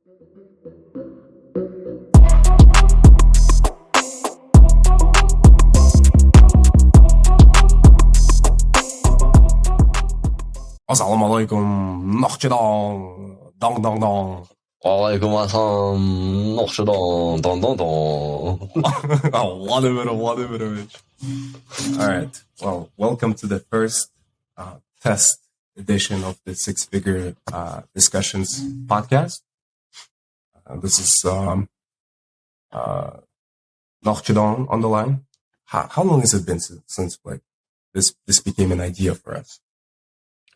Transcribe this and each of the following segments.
Assalamualaikum, nachtjedang, dang dang dang. Alaikum assalam, nog zo dan, dan. Oh, whatever. All right. Well, welcome to the first test edition of the Six Figure Discussions podcast. This is Nachtjedang on the line. How long has it been since like this became an idea for us?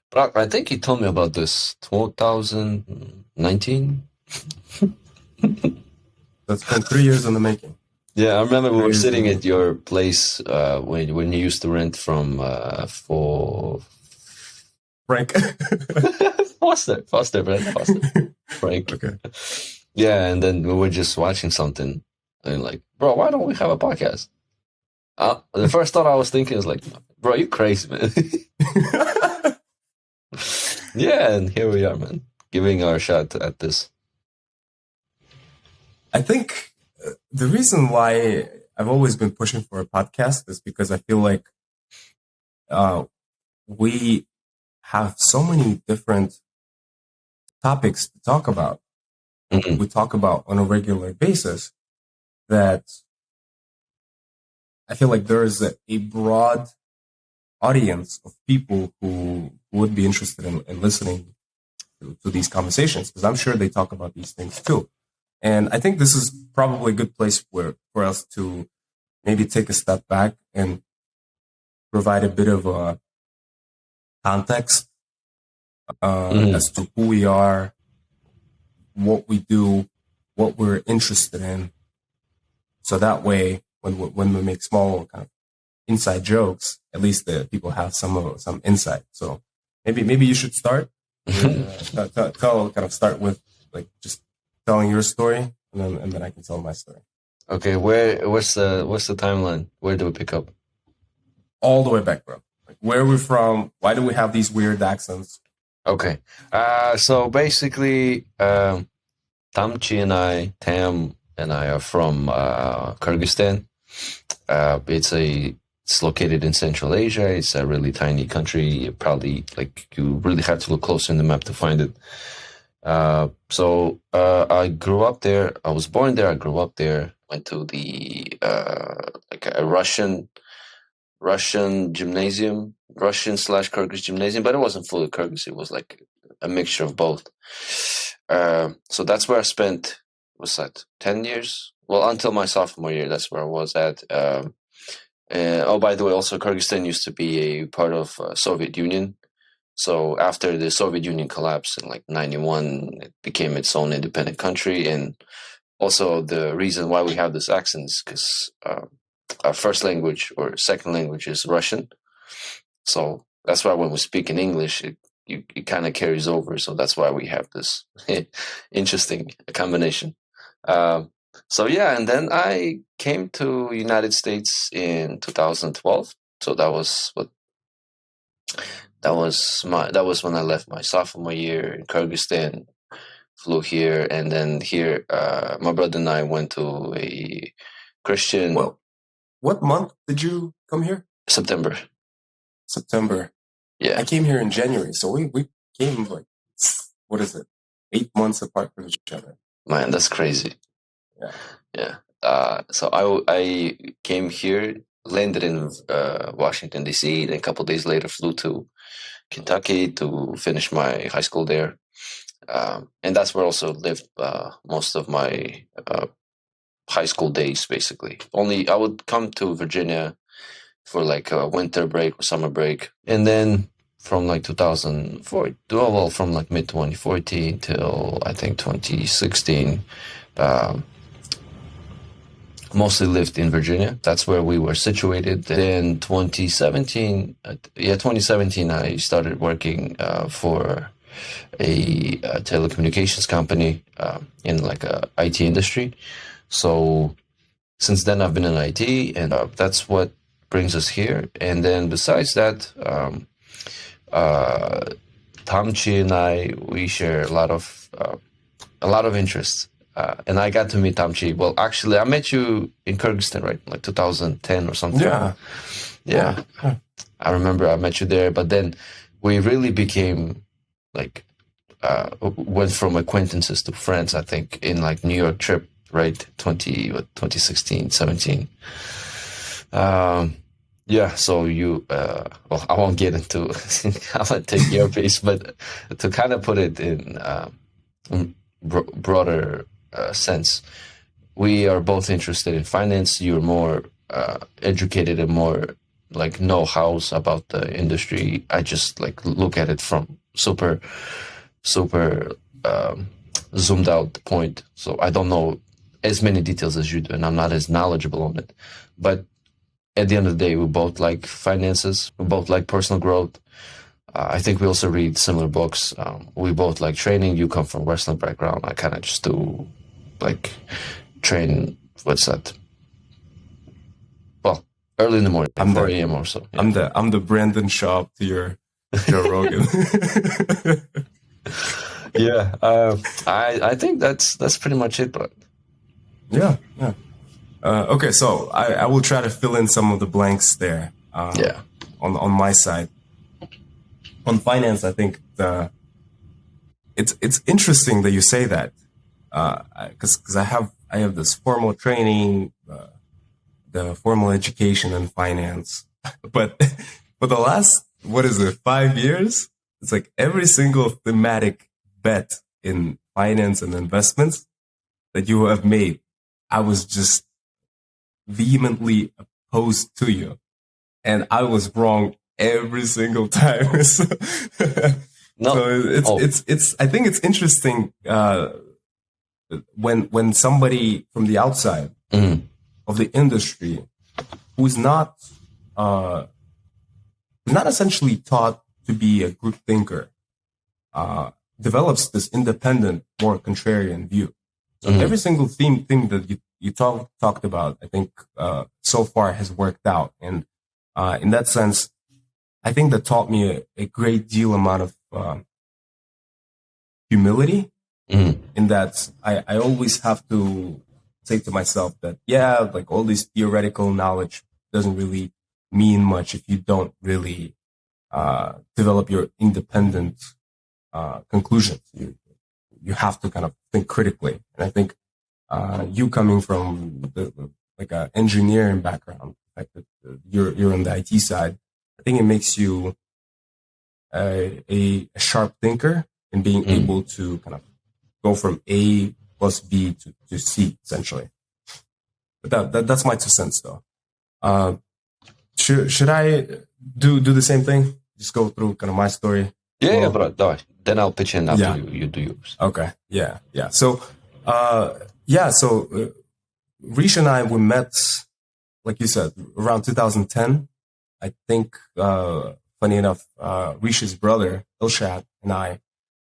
But I think you told me about this 2019. That's been 3 years in the making. Yeah, I remember we were sitting at your place when you used to rent from for Frank. Foster, Frank. Okay. Yeah, and then we were just watching something, and like, bro, why don't we have a podcast? The first thought I was thinking is like, bro, you crazy, man. Yeah, and here we are, man, giving our shot at this. I think the reason why I've always been pushing for a podcast is because I feel like we have so many different topics to talk about. Mm-hmm. We talk about on a regular basis that I feel like there is a broad audience of people who would be interested in listening to these conversations, because I'm sure they talk about these things too. And I think this is probably a good place for us to maybe take a step back and provide a bit of a context as to who we are, what we do, what we're interested in. So that way, when we make small kind of inside jokes, at least the people have some insight. So maybe you should start. Start with like just telling your story, and then I can tell my story. Okay, what's the timeline? Where do we pick up? All the way back, bro. Like, where are we from? Why do we have these weird accents? Okay, so basically, Tam and I are from Kyrgyzstan. It's located in Central Asia. It's a really tiny country. You really have to look closer in the map to find it. So I grew up there. I was born there. I grew up there. Went to the a Russian gymnasium, Russian/Kyrgyz gymnasium, but it wasn't fully Kyrgyz. It was like a mixture of both. So that's where I spent, what's that, 10 years? Well, until my sophomore year, that's where I was at. By the way, also Kyrgyzstan used to be a part of Soviet Union. So after the Soviet Union collapsed in like 91, it became its own independent country. And also the reason why we have this accent is because our first language or second language is Russian. So that's why when we speak in English, it kind of carries over. So that's why we have this interesting combination. So yeah, and then I came to United States in 2012. So that was when I left my sophomore year in Kyrgyzstan, flew here, and then here my brother and I went to a Christian. Well, what month did you come here? September. Yeah, I came here in January, so we came like, what is it, 8 months apart from each other. Man, that's crazy. Yeah. So I came here, landed in Washington D.C., and a couple of days later flew to Kentucky to finish my high school there, and that's where I also lived most of my high school days. Basically, only I would come to Virginia for like a winter break or summer break, and then from like 2004, from like mid 2014 till I think 2016. Mostly lived in Virginia. That's where we were situated. Then 2017, I started working for a telecommunications company in like a IT industry. So since then I've been in IT, and that's what brings us here. And then besides that, Tamchi and I, we share a lot of a lot of interest. And I got to meet Tamchi. Well, actually, I met you in Kyrgyzstan, right? Like 2010 or something. Yeah. Yeah. I remember I met you there, but then we really became like, went from acquaintances to friends, I think, in like New York trip, right? 2016, 17. Yeah, so you, well, I won't get into, I'm going to take your piece, but to kind of put it in broader sense, we are both interested in finance. You're more educated and more like know-hows about the industry. I just like look at it from super zoomed out point. So I don't know as many details as you do, and I'm not as knowledgeable on it. But at the end of the day, we both like finances. We both like personal growth. I think we also read similar books. We both like training. You come from wrestling background. I kind of just do like train. What's that? Well, early in the morning, 4 a.m. or so. Yeah. I'm the Brandon Shaw to your Joe Rogan. Yeah, I think that's pretty much it, bro. Yeah. Okay, so I will try to fill in some of the blanks there. On my side, on finance, I think it's interesting that you say that, because I have this formal training, the formal education in finance, but for the last 5 years, it's like every single thematic bet in finance and investments that you have made, I was just vehemently opposed to you, and I was wrong every single time. So it's I think it's interesting when somebody from the outside of the industry who's not essentially taught to be a group thinker develops this independent, more contrarian view. So every single thing that you talked about, I think so far has worked out, and in that sense, I think that taught me a great deal amount of humility. In that I always have to say to myself that like all this theoretical knowledge doesn't really mean much if you don't really develop your independent conclusions. You have to kind of think critically. And I think you coming from like an engineering background, like you're on the IT side, I think it makes you a sharp thinker in being able to kind of go from A plus B to C, essentially. But that's my 2 cents, though. Should I do the same thing? Just go through kind of my story? Yeah, bro. Then I'll pitch in after you do yours. Okay. Yeah. So, Rish and I, we met, like you said, around 2010. I think, funny enough, Rish's brother, Ilshad, and I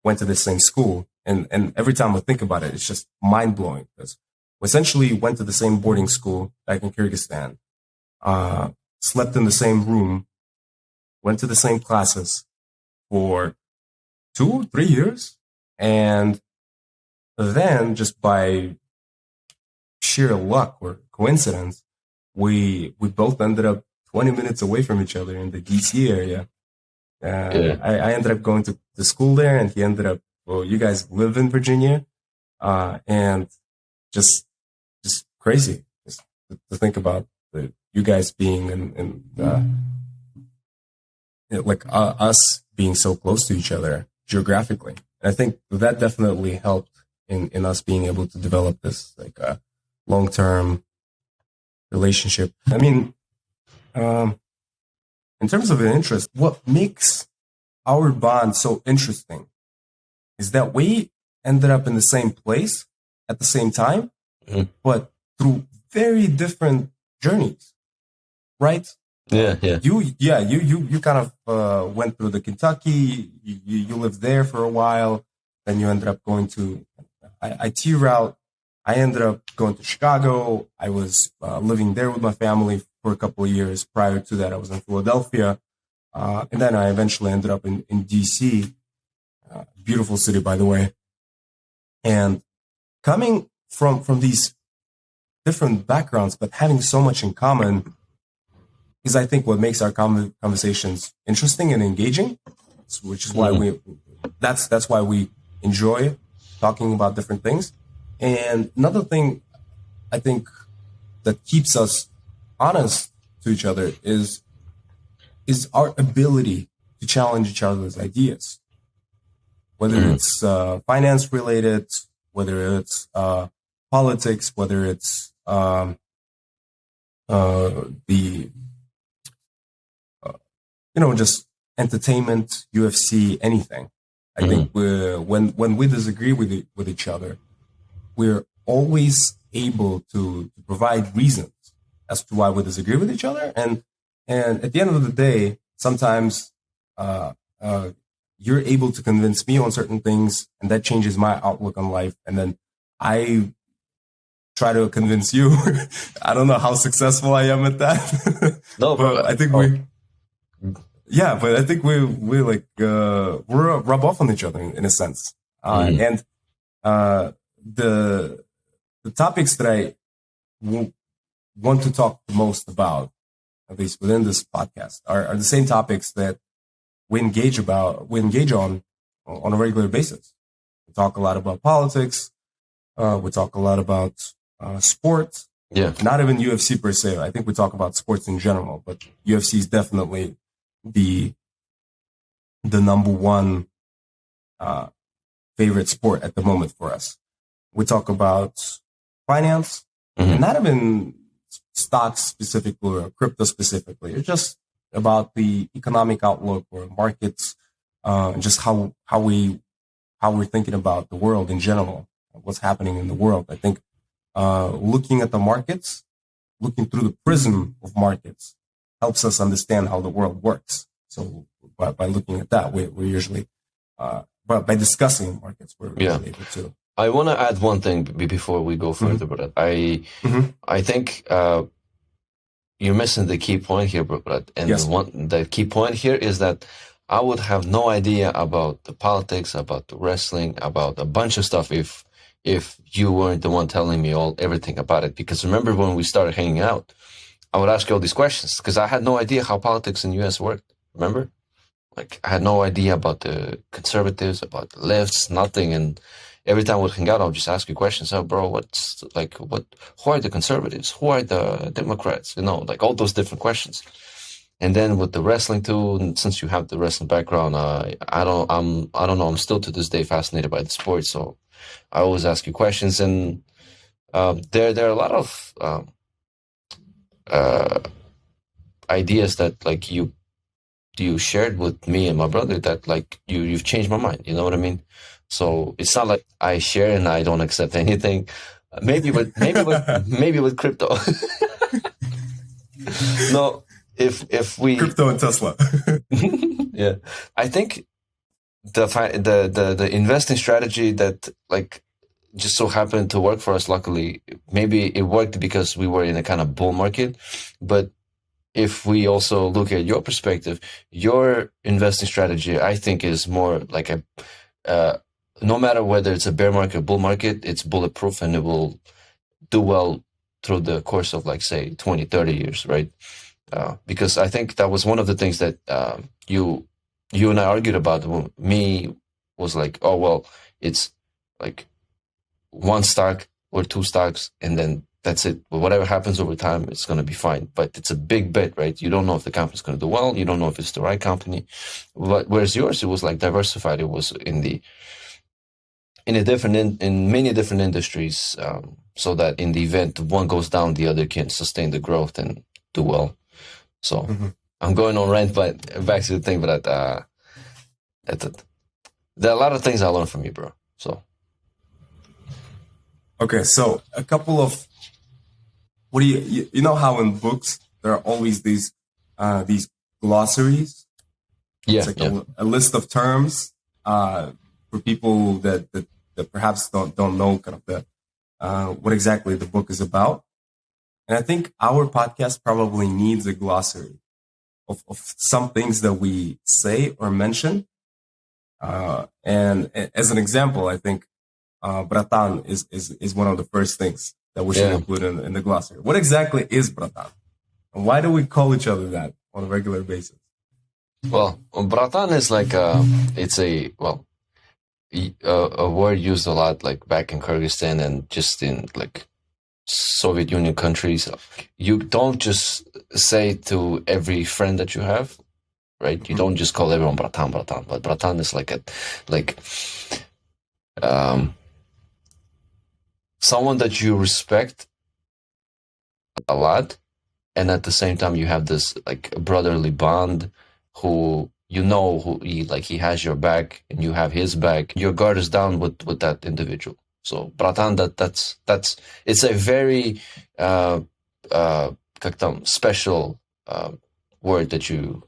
went to the same school. And every time I think about it, it's just mind blowing because we essentially went to the same boarding school back in Kyrgyzstan, slept in the same room, went to the same classes for 2-3 years. And then just by sheer luck or coincidence, we both ended up 20 minutes away from each other in the DC area. I ended up going to the school there, and he ended up, you guys live in Virginia, and just crazy just to think about you guys being like us being so close to each other geographically. And I think that definitely helped in us being able to develop this like long-term relationship. I mean, in terms of an interest, what makes our bond so interesting is that we ended up in the same place at the same time, but through very different journeys, right? Yeah. You kind of went through the Kentucky. You lived there for a while, then you ended up going to IT route. I ended up going to Chicago. I was living there with my family for a couple of years. Prior to that, I was in Philadelphia. And then I eventually ended up in DC. Beautiful city, by the way. And coming from these different backgrounds, but having so much in common is, I think, what makes our conversations interesting and engaging, which is why that's why we enjoy talking about different things. And another thing I think that keeps us honest to each other is our ability to challenge each other's ideas, whether it's finance related, whether it's politics, whether it's just entertainment, UFC, anything. I think when we disagree with each other, we're always able to provide reasons as to why we disagree with each other. And at the end of the day, sometimes you're able to convince me on certain things, and that changes my outlook on life. And then I try to convince you. I don't know how successful I am at that. No, but I think but I think we're rub off on each other in a sense. And the topics that I want to talk the most about, at least within this podcast, are the same topics that we engage on a regular basis. We talk a lot about politics. We talk a lot about sports. Yeah. Not even UFC per se. I think we talk about sports in general, but UFC is definitely the number one favorite sport at the moment for us. We talk about finance, and not even stocks specifically or crypto specifically. It's just about the economic outlook or markets, just how we're thinking about the world in general, what's happening in the world. I think looking at the markets, looking through the prism of markets, helps us understand how the world works. So by looking at that, we're usually, by discussing markets, we're really able to. I want to add one thing before we go further, but I think you're missing the key point here, Brad. And the key point here is that I would have no idea about the politics, about the wrestling, about a bunch of stuff if you weren't the one telling me everything about it. Because remember when we started hanging out, I would ask you all these questions because I had no idea how politics in the US worked. Remember? Like I had no idea about the conservatives, about the lefts, nothing. And every time we'd hang out, I would just ask you questions. Oh, bro, who are the conservatives? Who are the Democrats? Like all those different questions. And then with the wrestling too, and since you have the wrestling background, I don't know. I'm still to this day fascinated by the sport. So I always ask you questions, and there are a lot of ideas that like you shared with me and my brother that like you've changed my mind. You know what I mean? So it's not like I share and I don't accept anything. Maybe with crypto. No, if we crypto and Tesla. Yeah, I think the investing strategy that like just so happened to work for us. Luckily, maybe it worked because we were in a kind of bull market, but if we also look at your perspective, your investing strategy, I think, is more like no matter whether it's a bear market or bull market, it's bulletproof and it will do well through the course of, like, say, 20, 30 years, right? Because I think that was one of the things that you and I argued about. Me was like, oh, well, it's like one stock or two stocks, and then that's it. But whatever happens over time, it's going to be fine. But it's a big bet, right? You don't know if the company's going to do well. You don't know if it's the right company. Whereas yours, it was like diversified. It was in many different industries, so that in the event one goes down, the other can sustain the growth and do well. So I'm going on rant, but back to the thing. But there are a lot of things I learned from you, bro. So okay, so a couple of what do you know how in books there are always these glossaries? Yeah, it's like a list of terms for people that perhaps don't know kind of the what exactly the book is about. And I think our podcast probably needs a glossary of some things that we say or mention. And as an example, I think bratan is one of the first things that we should include in the glossary. What exactly is bratan? And why do we call each other that on a regular basis? Well, bratan is like a word used a lot like back in Kyrgyzstan and just in like Soviet Union countries. You don't just say to every friend that you have, right? You don't just call everyone bratan, but bratan is like someone that you respect a lot, and at the same time you have this like brotherly bond who he has your back and you have his back. Your guard is down with that individual. So bratan, that's it's a very special word that you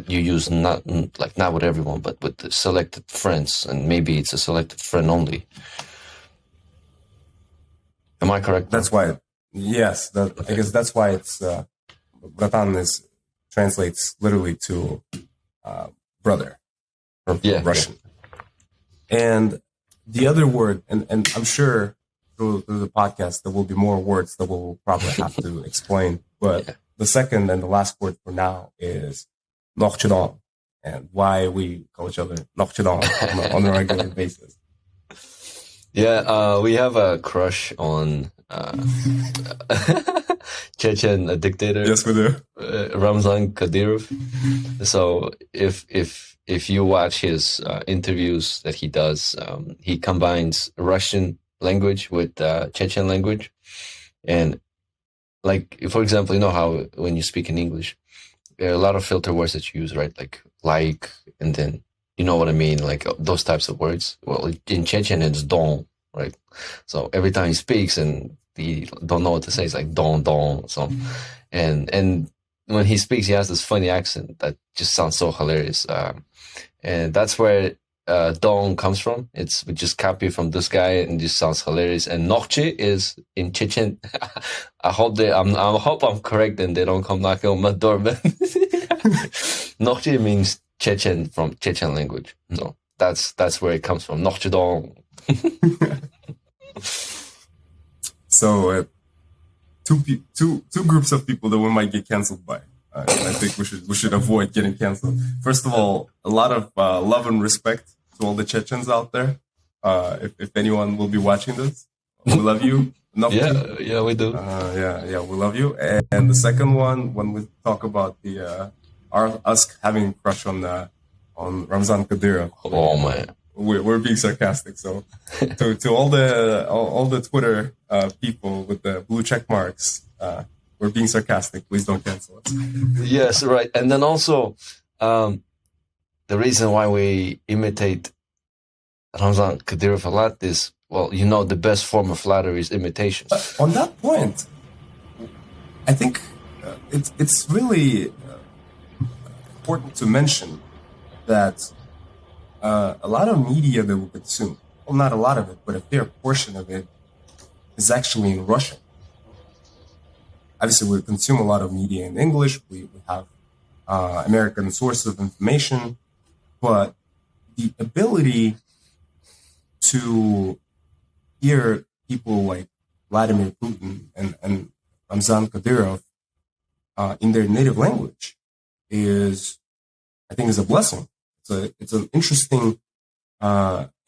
use, not with everyone, but with the selected friends, and maybe it's a selected friend only. Am I correct? That's why, yes. I guess that's why it's bratan translates literally to brother or Russian. Yeah. And the other word, and I'm sure through the podcast there will be more words that we'll probably have to explain, but the second and the last word for now is nochchidon, and why we call each other nochchidon on a regular basis. Yeah, we have a crush on Chechen dictator. Yes, we do. Ramzan Kadyrov. So if you watch his interviews that he does, he combines Russian language with Chechen language, and like, for example, you know how when you speak in English, there are a lot of filter words that you use, right? Like, and then you know what I mean, like those types of words. Well, in Chechen it's don, right? So every time he speaks and he don't know what to say, it's like don. So, and when he speaks, he has this funny accent that just sounds so hilarious. And that's where don comes from. We just copy from this guy and it just sounds hilarious. And noche is in Chechen. I hope I'm correct and they don't come knocking on my door, but noche means Chechen from Chechen language. So that's where it comes from. Noche don. So two groups of people that we might get canceled by. I think we should avoid getting canceled. First of all, a lot of love and respect to all the Chechens out there. If anyone will be watching this, we love you. Yeah, we do. Yeah, we love you. And the second one, when we talk about us having a crush on Ramzan Kadyrov. Oh man, we're being sarcastic. So to all the Twitter people with the blue check marks, we're being sarcastic. Please don't cancel us. Yes, right. And then also, the reason why we imitate Ramzan Kadyrov a lot is, well, the best form of flattery is imitation. On that point, I think it's really important to mention that a lot of media that we consume, well, not a lot of it, but a fair portion of it is actually in Russian. Obviously, we consume a lot of media in English. We have American sources of information, but the ability to hear people like Vladimir Putin and Ramzan Kadyrov in their native language is a blessing. It's an interesting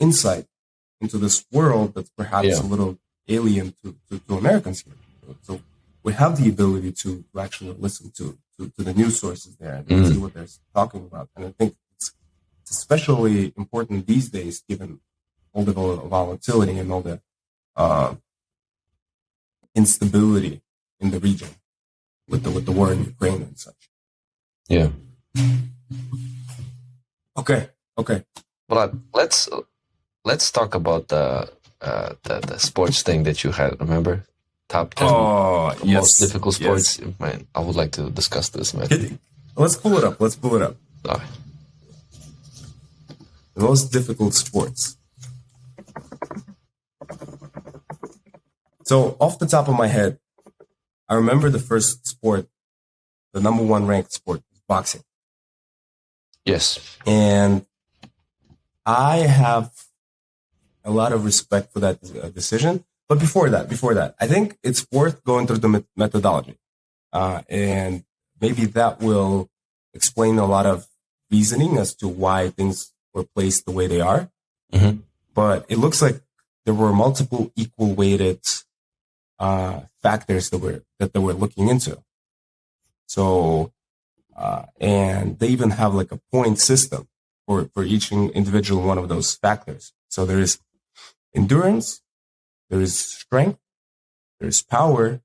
insight into this world that's perhaps a little alien to Americans here. So we have the ability to actually listen to the news sources there and see what they're talking about. And I think it's especially important these days, given all the volatility and all the instability in the region with the war in Ukraine and such. Yeah. Okay. But let's talk about the sports thing that you had. Remember, top 10 most difficult sports. Yes. Man, I would like to discuss this, man. Let's pull it up. Okay. The most difficult sports. So off the top of my head, I remember the first sport, the number one ranked sport, boxing. Yes. And I have a lot of respect for that decision. But before that, I think it's worth going through the methodology, and maybe that will explain a lot of reasoning as to why things were placed the way they are. Mm-hmm. But it looks like there were multiple equal weighted factors that they were looking into. So, and they even have like a point system for each individual one of those factors. So there is endurance, there is strength, there's power,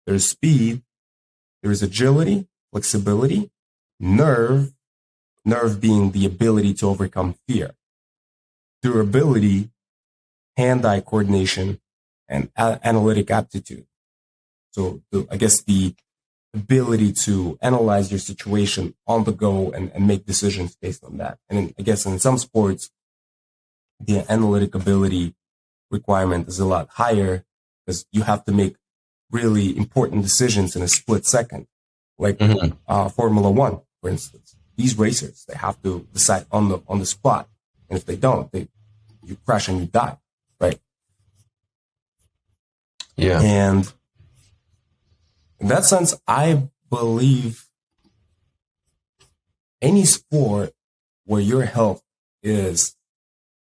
there's speed, there's agility, flexibility, nerve being the ability to overcome fear, durability, hand-eye coordination, and analytic aptitude. So I guess the ability to analyze your situation on the go and make decisions based on that. And I guess in some sports, the analytic ability requirement is a lot higher because you have to make really important decisions in a split second. Like Formula One, for instance, these racers, they have to decide on the spot. And if they don't, you crash and you die, right? Yeah. And in that sense, I believe any sport where your health is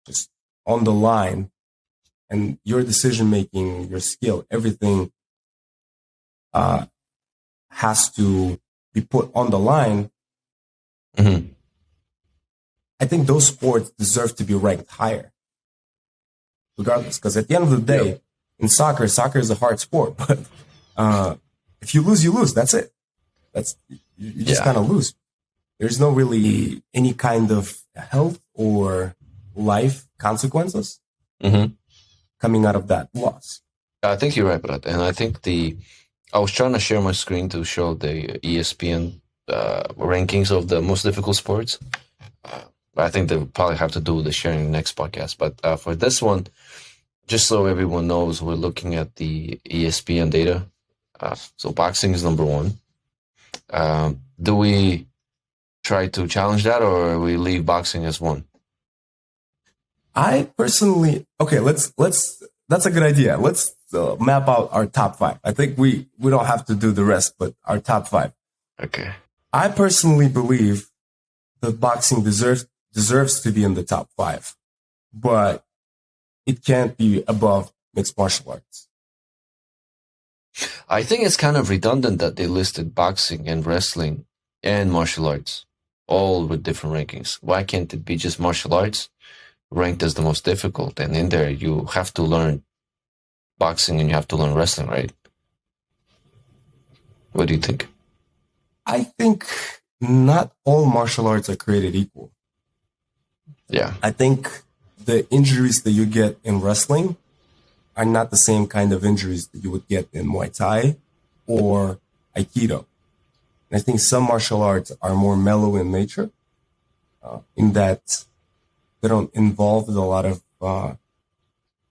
just on the line and your decision making, your skill, everything has to be put on the line. Mm-hmm. I think those sports deserve to be ranked higher, regardless. Because at the end of the day, in soccer is a hard sport, but if you lose, you lose. That's it. You just kind of lose. There's no really any kind of health or life consequences coming out of that loss. I think you're right, Brad. And I think I was trying to share my screen to show the ESPN rankings of the most difficult sports. I think they'll probably have to do the sharing in the next podcast. But for this one, just so everyone knows, we're looking at the ESPN data. So boxing is number one. Do we try to challenge that, or we leave boxing as one? I personally, that's a good idea. Let's map out our top 5. I think we don't have to do the rest, but our top 5. Okay. I personally believe that boxing deserves to be in the top 5, but it can't be above mixed martial arts. I think it's kind of redundant that they listed boxing and wrestling and martial arts all with different rankings. Why can't it be just martial arts ranked as the most difficult? And in there, you have to learn boxing and you have to learn wrestling, right? What do you think? I think not all martial arts are created equal. Yeah. I think the injuries that you get in wrestling are not the same kind of injuries that you would get in Muay Thai or Aikido. And I think some martial arts are more mellow in nature, in that they don't involve a lot of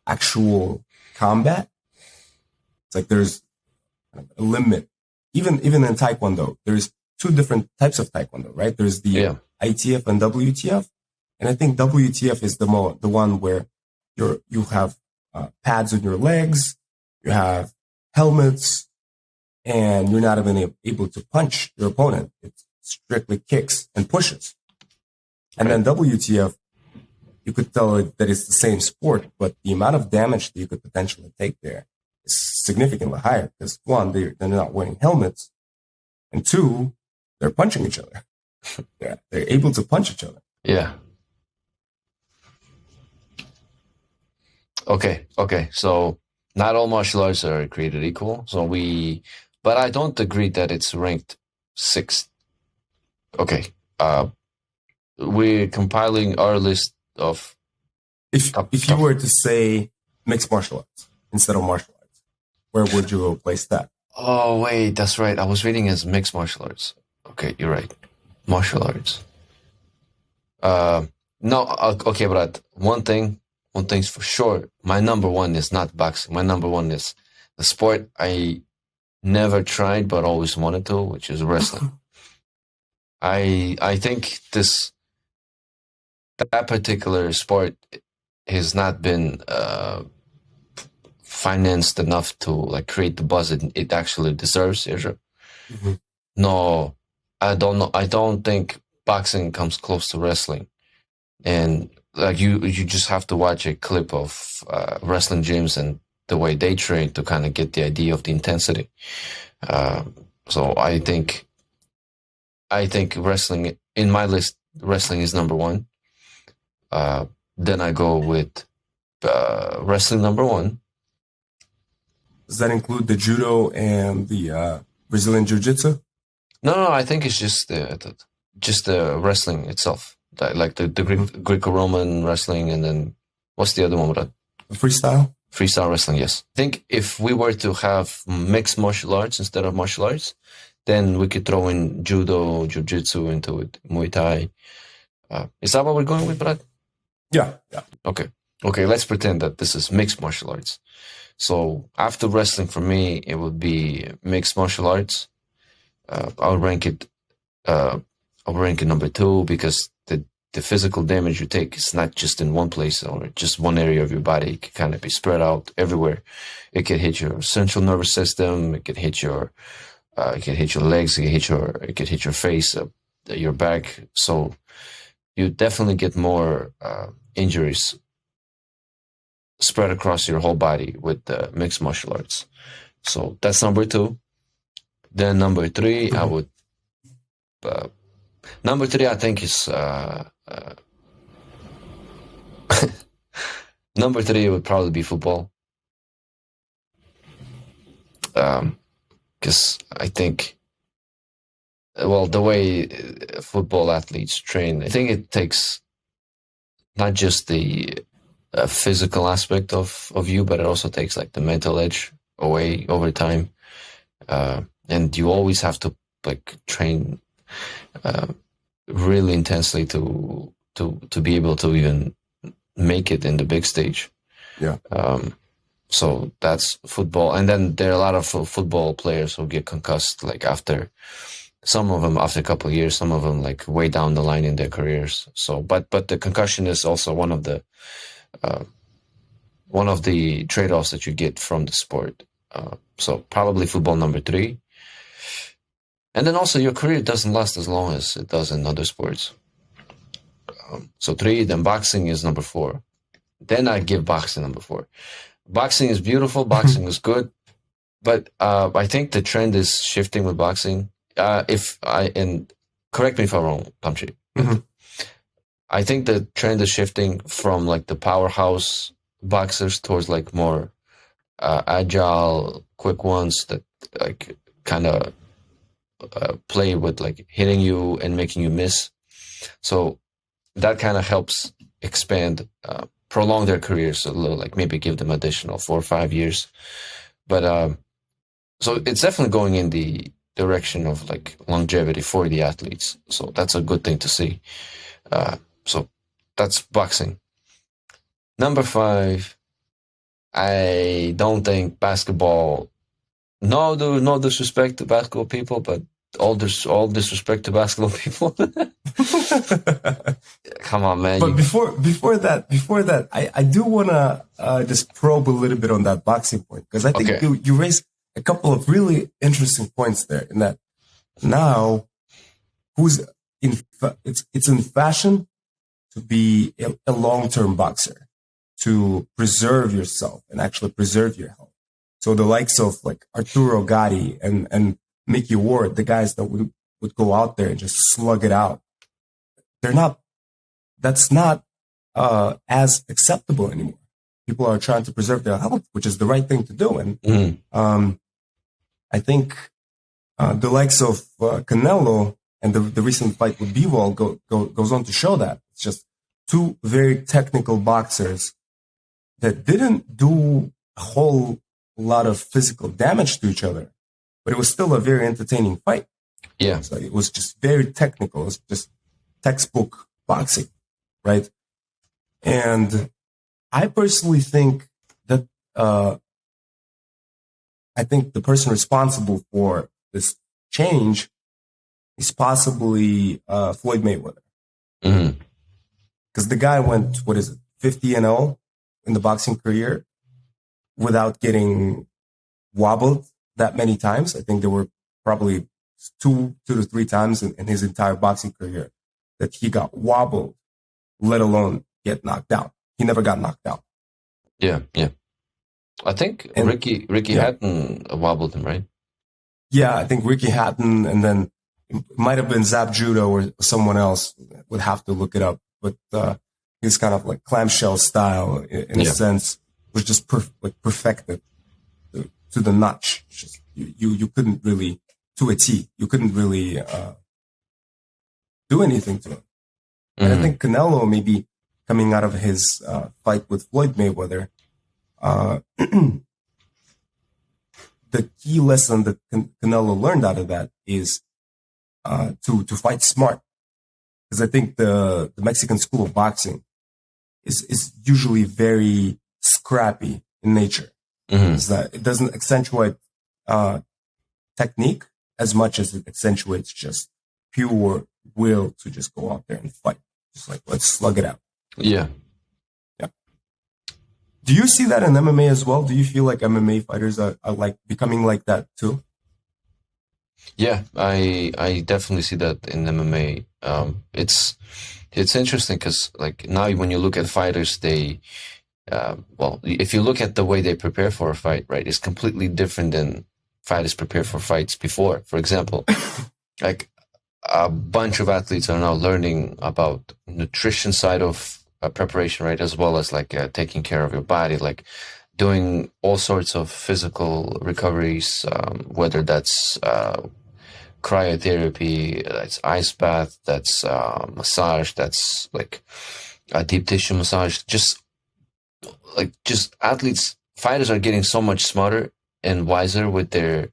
actual combat. It's like there's a limit. Even in Taekwondo, there's 2 different types of Taekwondo, right? There's the ITF and WTF. And I think WTF is the one where you have pads on your legs, you have helmets, and you're not even able to punch your opponent. It's strictly kicks and pushes. And then WTF, you could tell that it's the same sport, but the amount of damage that you could potentially take there is significantly higher. Because 1, they're not wearing helmets, and 2, they're punching each other. They're able to punch each other. Yeah. Okay. So not all martial arts are created equal. But I don't agree that it's ranked 6th. Okay. We're compiling our list of. If you were to say mixed martial arts instead of martial arts, where would you place that? Oh wait, that's right. I was reading as mixed martial arts. Okay, you're right. Martial arts. No. Okay, but one thing's for sure. My number 1 is not boxing. My number 1 is the sport I never tried but always wanted to, which is wrestling. I think that particular sport he's not been financed enough to like create the buzz it actually deserves. Mm-hmm. No, I don't know. I don't think boxing comes close to wrestling. And like you just have to watch a clip of wrestling gyms and the way they train to kind of get the idea of the intensity. Uh, so I think wrestling in my list, wrestling is number one. Then I go with wrestling number one. Does that include the judo and the Brazilian jiu-jitsu? No, I think it's just the wrestling itself, like the Greco-Roman wrestling, and then what's the other one? With that? Freestyle? Freestyle wrestling, yes. I think if we were to have mixed martial arts instead of martial arts, then we could throw in judo, jiu-jitsu into it, Muay Thai. Is that what we're going with, Brad? Yeah. Okay, let's pretend that this is mixed martial arts. So after wrestling, for me, it would be mixed martial arts. I'll rank it number two because the physical damage you take is not just in one place or just one area of your body. It can kind of be spread out everywhere. It can hit your central nervous system. It can hit your legs. It can hit your face, your back. So you definitely get more injuries spread across your whole body with mixed martial arts. So that's number two. Then number three, I would. Number three, I think is number three would probably be football. Because I think, well, the way football athletes train, I think it takes not just the physical aspect of you, but it also takes like the mental edge away over time. And you always have to like train really intensely to be able to even make it in the big stage. Yeah. So that's football, and then there are a lot of football players who get concussed. Like some of them after a couple of years, some of them like way down the line in their careers. So, but the concussion is also one of the trade-offs that you get from the sport. So probably football number three. And then also your career doesn't last as long as it does in other sports. So three, then boxing is number four. Then I give boxing number four. Boxing is beautiful. Boxing is good. But I think the trend is shifting with boxing. And correct me if I'm wrong, Pamchi. Mm-hmm. I think the trend is shifting from like the powerhouse boxers towards like more agile, quick ones that like kind of play with like hitting you and making you miss. So that kind of helps prolong their careers a little, like maybe give them additional 4 or 5 years. But so it's definitely going in the direction of like longevity for the athletes. So that's a good thing to see. So that's boxing. Number 5, I don't think basketball. No disrespect to basketball people, but all disrespect to basketball people. Come on, man. But before that, I do want to just probe a little bit on that boxing point, because I think you raised a couple of really interesting points there. In that now, it's in fashion to be a long-term boxer, to preserve yourself and actually preserve your health. So the likes of like Arturo Gatti and Mickey Ward, the guys that would go out there and just slug it out, that's not as acceptable anymore. People are trying to preserve their health, which is the right thing to do. And I think the likes of Canelo and the recent fight with Bivol goes on to show that. It's just two very technical boxers that didn't do a whole lot of physical damage to each other, but it was still a very entertaining fight. Yeah. So it was just very technical. It was just textbook boxing, right? And I personally think that I think the person responsible for this change is possibly Floyd Mayweather. Mm-hmm. Because the guy went, 50-0 in the boxing career without getting wobbled that many times. I think there were probably two to three times in his entire boxing career that he got wobbled, let alone get knocked out. He never got knocked out. Yeah. I think Ricky Hatton wobbled him, right? Yeah, I think Ricky Hatton, and then it might have been Zab Judo or someone else. Would have to look it up. But his kind of like clamshell style, in a sense, was just perfected to the notch. Just, you couldn't really, to a T, you couldn't really do anything to him. Mm-hmm. And I think Canelo, maybe coming out of his fight with Floyd Mayweather, the key lesson that Canelo learned out of that is to fight smart. Because I think the Mexican school of boxing is usually very scrappy in nature. Mm-hmm. Is that it doesn't accentuate technique as much as it accentuates just pure will to just go out there and fight. Just like, let's slug it out. Yeah. Do you see that in MMA as well? Do you feel like MMA fighters are like becoming like that too? Yeah, I definitely see that in MMA. It's interesting because like now when you look at fighters, they if you look at the way they prepare for a fight, right, it's completely different than fighters prepare for fights before. For example, like a bunch of athletes are now learning about nutrition side of preparation, right, as well as like taking care of your body, like doing all sorts of physical recoveries, whether that's cryotherapy, that's ice bath, that's massage, that's like a deep tissue massage. Just fighters are getting so much smarter and wiser with their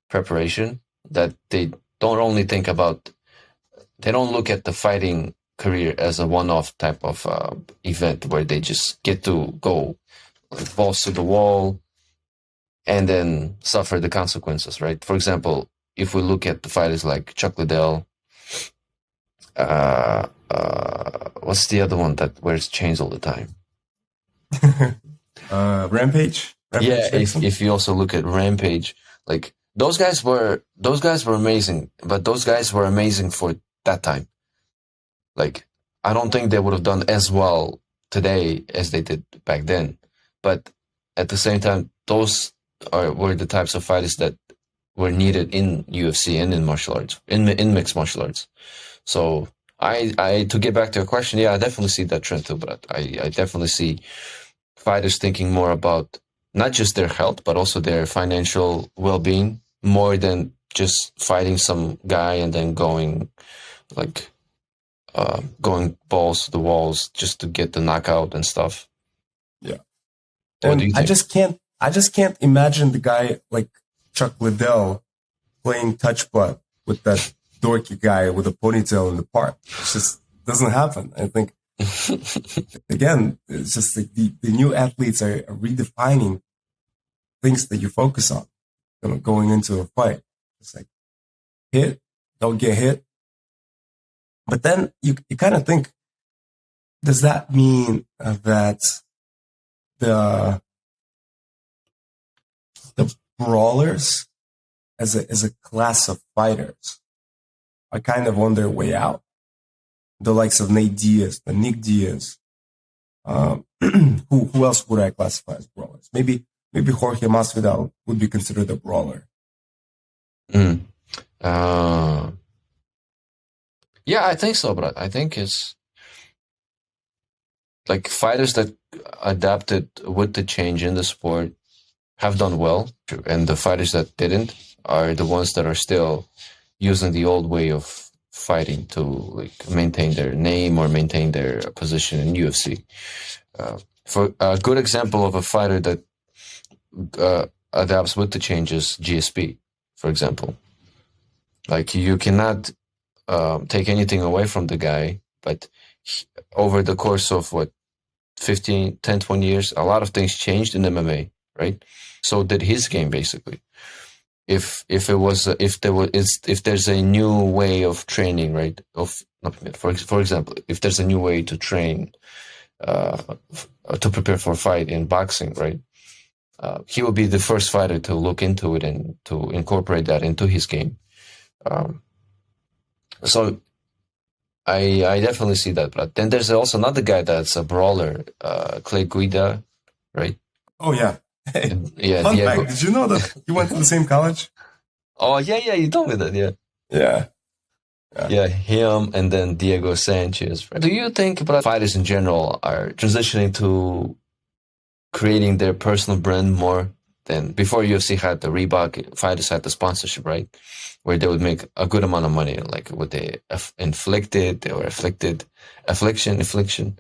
preparation that they don't look at the fighting career as a one-off type of event where they just get to go like balls to the wall and then suffer the consequences, right? For example, if we look at the fighters like Chuck Liddell, what's the other one that wears chains all the time? Rampage. Yeah, if you also look at Rampage, like those guys were amazing, but those guys were amazing for that time. Like, I don't think they would have done as well today as they did back then. But at the same time, those were the types of fighters that were needed in UFC and in martial arts, in mixed martial arts. So to get back to your question, yeah, I definitely see that trend too. But I definitely see fighters thinking more about not just their health, but also their financial well-being more than just fighting some guy and then going balls to the walls just to get the knockout and stuff. Yeah. And I just can't imagine the guy like Chuck Liddell playing touch butt with that dorky guy with a ponytail in the park. It just doesn't happen. I think, again, it's just like the new athletes are redefining things that you focus on going into a fight. It's like hit, don't get hit. But then you kind of think, does that mean that the brawlers as a class of fighters are kind of on their way out? The likes of Nate Diaz, the Nick Diaz, who else would I classify as brawlers? Maybe Jorge Masvidal would be considered a brawler. Yeah, I think so, but I think it's like fighters that adapted with the change in the sport have done well, and the fighters that didn't are the ones that are still using the old way of fighting to like maintain their name or maintain their position in UFC. For a good example of a fighter that adapts with the changes, GSP, for example. Like you cannot take anything away from the guy, but over the course of 10, 20 years, a lot of things changed in MMA, right? So did his game basically. If there's a new way of training, right? For example, if there's a new way to train to prepare for a fight in boxing, right? He will be the first fighter to look into it and to incorporate that into his game. So I definitely see that. But then there's also another guy that's a brawler, Clay Guida, right? Oh yeah. Hey, Yeah, fun Diego. fact: did you know that you went to the same college? Oh yeah, you told me that. Yeah, Yeah. yeah, him and then Diego Sanchez. Right? Do you think about fighters in general are transitioning to creating their personal brand more than before? UFC had the Reebok, fighters had the sponsorship, right? Where they would make a good amount of money, like what they affliction.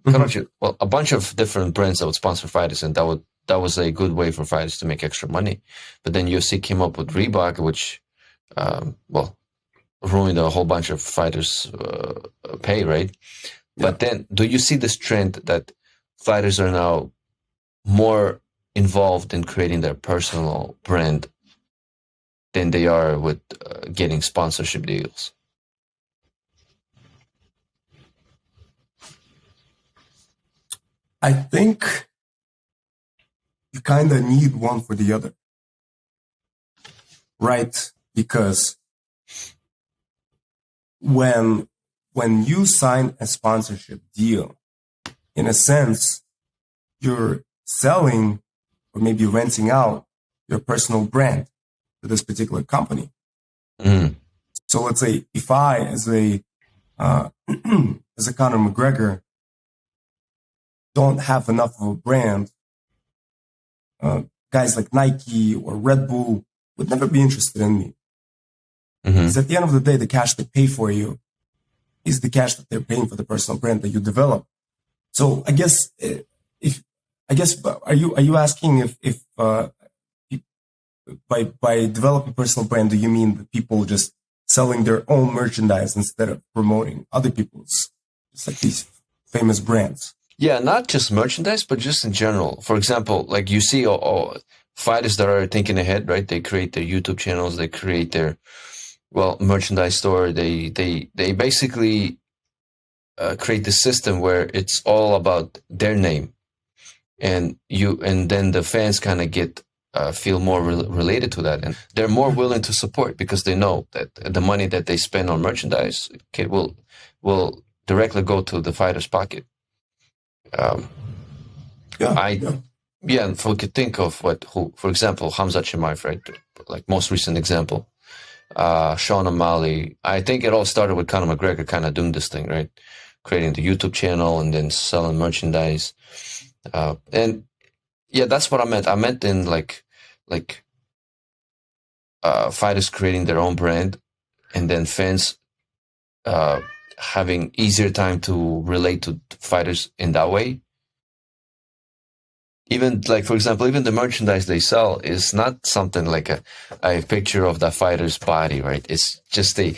Mhm. Well, a bunch of different brands that would sponsor fighters, and that was a good way for fighters to make extra money. But then UFC came up with Reebok, which, well, ruined a whole bunch of fighters' pay, right? Yeah. But then, do you see this trend that fighters are now more involved in creating their personal brand than they are with getting sponsorship deals? I think you kind of need one for the other, right? Because when you sign a sponsorship deal, in a sense, you're selling or maybe renting out your personal brand to this particular company. Mm. So let's say if I, as a as a Conor McGregor, don't have enough of a brand, guys like Nike or Red Bull would never be interested in me. Because at the end of the day, the cash they pay for you is the cash that they're paying for the personal brand that you develop. So I guess are you asking if by developing personal brand, do you mean that people just selling their own merchandise instead of promoting other people's, just like these famous brands? Yeah, not just merchandise, but just in general. For example, like you see fighters that are thinking ahead, right? They create their YouTube channels, they create their merchandise store. They basically create the system where it's all about their name, and then the fans kind of get feel more related to that, and they're more willing to support because they know that the money that they spend on merchandise will directly go to the fighter's pocket. Um, Yeah, I yeah, Yeah, if we could think of for example, Hamza Chimaev, right? Like most recent example, Sean O'Malley. I think it all started with Conor McGregor kind of doing this thing, right? Creating the YouTube channel and then selling merchandise. And yeah, that's what I meant. I meant in like fighters creating their own brand and then fans uh, having easier time to relate to fighters in that way. Even like for example, even the merchandise they sell is not something like a picture of the fighter's body, right? It's just a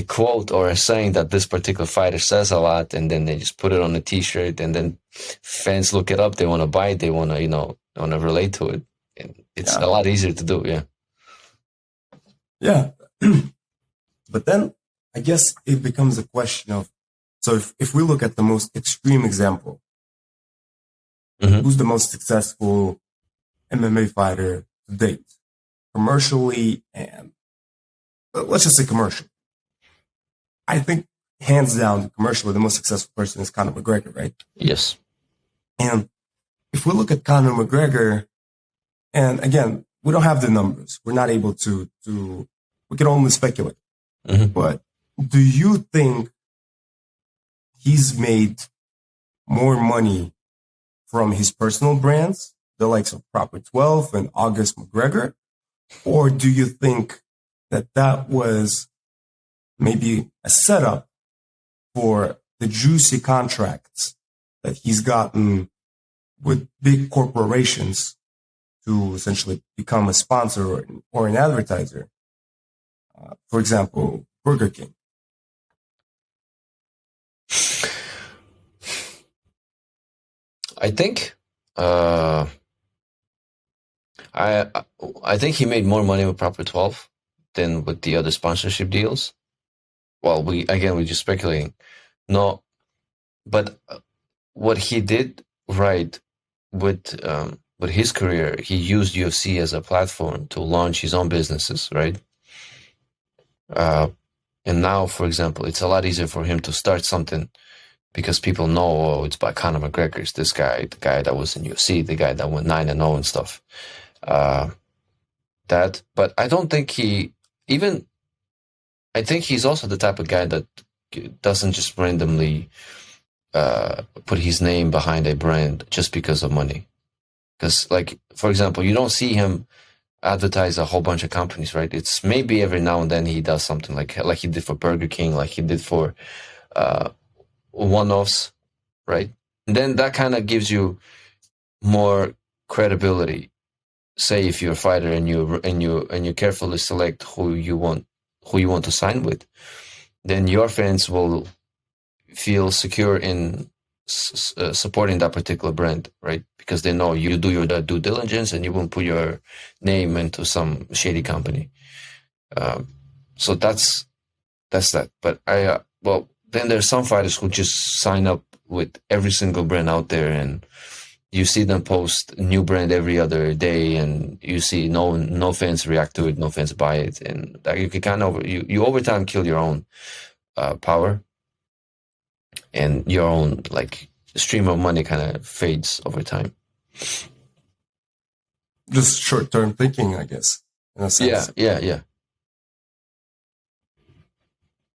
quote or a saying that this particular fighter says a lot, and then they just put it on a t-shirt, and then fans look it up, they want to buy it, they want to want to relate to it, and it's yeah, a lot easier to do. Yeah. yeah. But then I guess it becomes a question of, so if we look at the most extreme example, who's the most successful MMA fighter to date, commercially, and let's just say commercial. I think hands down, commercially, the most successful person is Conor McGregor, right? Yes. And if we look at Conor McGregor, and again, we don't have the numbers, we're not able to we can only speculate. But do you think he's made more money from his personal brands, the likes of Proper 12 and August McGregor? Or do you think that was maybe a setup for the juicy contracts that he's gotten with big corporations to essentially become a sponsor or an advertiser? For example, Burger King. I think I I think he made more money with Proper 12 than with the other sponsorship deals. Well, we just speculating. No, but what he did right with his career, he used UFC as a platform to launch his own businesses, right? Uh, and now, for example, it's a lot easier for him to start something because people know, oh, it's by Conor McGregor. It's this guy, the guy that was in UFC, the guy that went 9-0 and stuff. But I don't think even. I think he's also the type of guy that doesn't just randomly put his name behind a brand just because of money. Because, like, for example, you don't see him advertise a whole bunch of companies, right? It's maybe every now and then he does something like he did for Burger King, like he did for one-offs, right? And then that kind of gives you more credibility. Say if you're a fighter and you carefully select who you want to sign with, then your fans will feel secure in supporting that particular brand, right? Because they know you do your due diligence and you won't put your name into some shady company. So that's that. But well, then there's some fighters who just sign up with every single brand out there, and you see them post new brand every other day, and you see no fans react to it, no fans buy it, and that you can kind of you over time kill your own power, and your own like stream of money kind of fades over time. Just short-term thinking, I guess, in a sense. Yeah.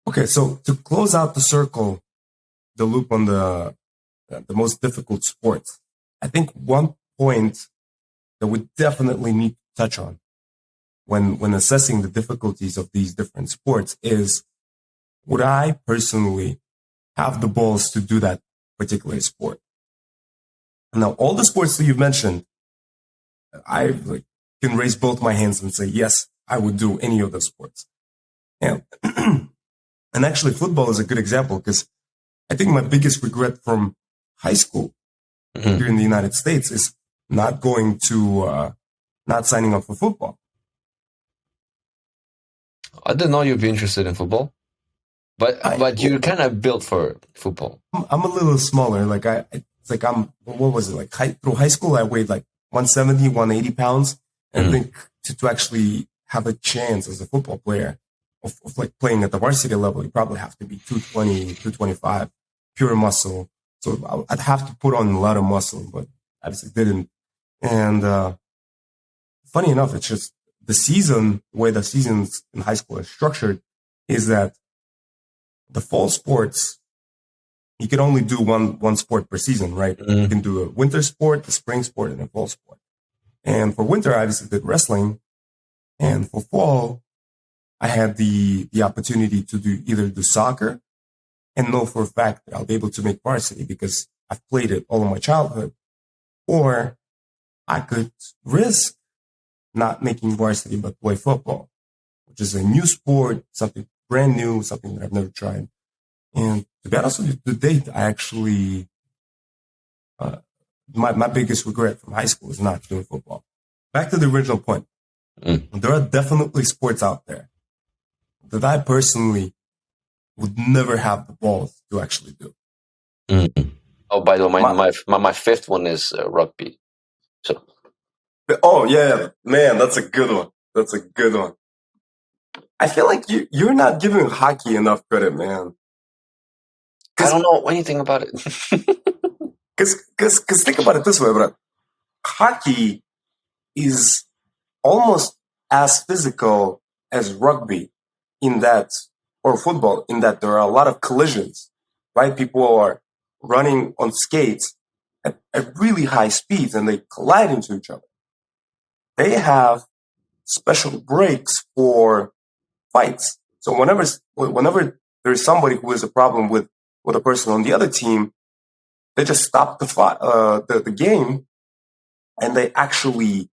Okay, so to close out the loop on the most difficult sports, I think one point that we definitely need to touch on when assessing the difficulties of these different sports is, would I personally have the balls to do that particular sport? Now, all the sports that you've mentioned, I can raise both my hands and say, yes, I would do any of those sports. And, and actually, football is a good example because I think my biggest regret from high school here in the United States is not going to, not signing up for football. I didn't know you'd be interested in football, but you're kind of built for football. I'm a little smaller. It's like what was it? Like through high school, I weighed like 170, 180 pounds. And I think to actually have a chance as a football player of like playing at the varsity level, you probably have to be 220, 225, pure muscle. So I'd have to put on a lot of muscle, but I just didn't. And funny enough, it's just the way the seasons in high school are structured is that the fall sports, you can only do one sport per season, right? You can do a winter sport, a spring sport, and a fall sport. And for winter, I obviously did wrestling. And for fall, I had the opportunity to either do soccer and know for a fact that I'll be able to make varsity because I've played it all of my childhood. Or I could risk not making varsity, but play football, which is a new sport, something brand new, something that I've never tried. And to be honest with you, to date, I actually, my biggest regret from high school is not doing football. Back to the original point. There are definitely sports out there that I personally would never have the balls to actually do. Oh, by the way, my fifth one is rugby. So. Oh yeah, man, that's a good one. That's a good one. I feel like you're not giving hockey enough credit, man. I don't know anything about it. Because think about it this way, bro. Hockey is almost as physical as rugby in that, or football, in that there are a lot of collisions, right? People are running on skates at really high speeds and they collide into each other. They have special breaks for fights. So whenever there's somebody who has a problem with a person on the other team, they just stop the game and they actually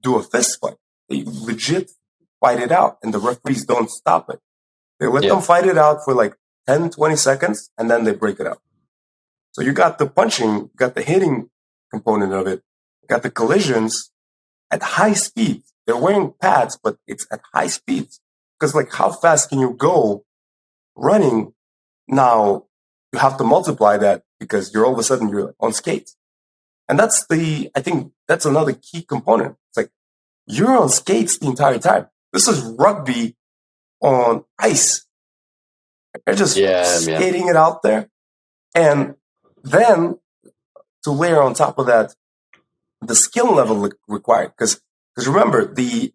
do a fist fight. They legit fight it out and the referees don't stop it. They let them fight it out for like 10, 20 seconds and then they break it up. So you got the punching, you got the hitting component of it, you got the collisions at high speed. They're wearing pads, but it's at high speeds. Because like how fast can you go running now you have to multiply that because you're all of a sudden you're on skates. And I think that's another key component. It's like you're on skates the entire time. This is rugby on ice. They're just skating it out there. And then to layer on top of that, the skill level required. Because remember, the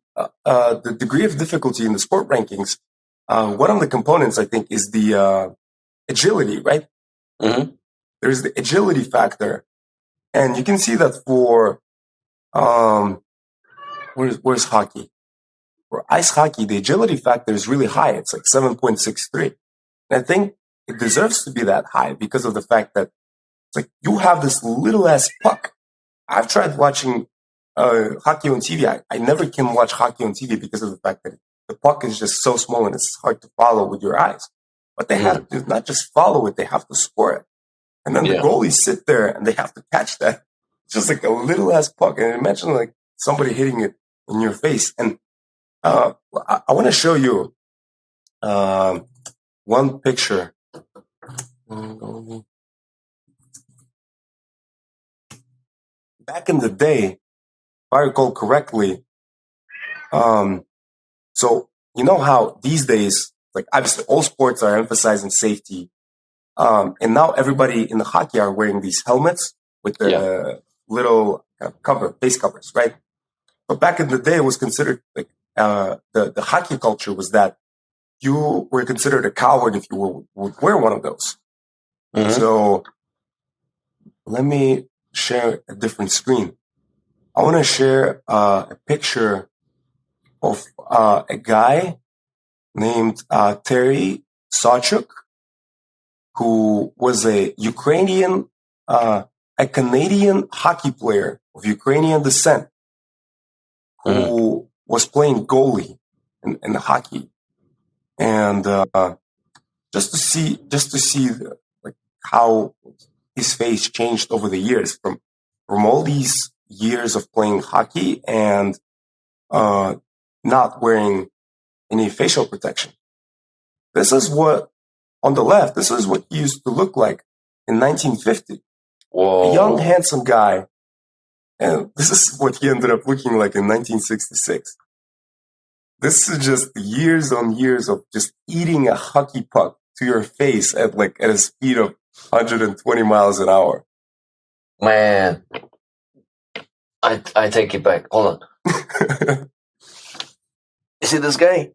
degree of difficulty in the sport rankings, one of the components, I think, is the agility, right? Mm-hmm. There's the agility factor. And you can see that for, where's hockey? For ice hockey, the agility factor is really high. It's like 7.63. And I think it deserves to be that high because of the fact that it's like you have this little ass puck. I've tried watching hockey on TV. I never can watch hockey on TV because of the fact that the puck is just so small and it's hard to follow with your eyes. But they have to not just follow it, they have to score it. And then the goalies sit there and they have to catch that. It's just like a little ass puck. And imagine like somebody hitting it in your face. And I want to show you one picture. Back in the day, if I recall correctly, so you know how these days, like obviously all sports are emphasizing safety. And now everybody in the hockey are wearing these helmets with the little face covers, right? But back in the day, it was considered like the hockey culture was that you were considered a coward if you would wear one of those. Mm-hmm. So let me share a different screen. I want to share a picture of a guy named Terry Sawchuk, who was a Canadian hockey player of Ukrainian descent, who was playing goalie in hockey, and just to see like how his face changed over the years from all these years of playing hockey and not wearing any facial protection. This is what on the left. This is what he used to look like in 1950. Whoa. A young, handsome guy. And this is what he ended up looking like in 1966. This is just years on years of just eating a hockey puck to your face at a speed of 120 miles an hour. Man, I take it back. Hold on. You see this guy?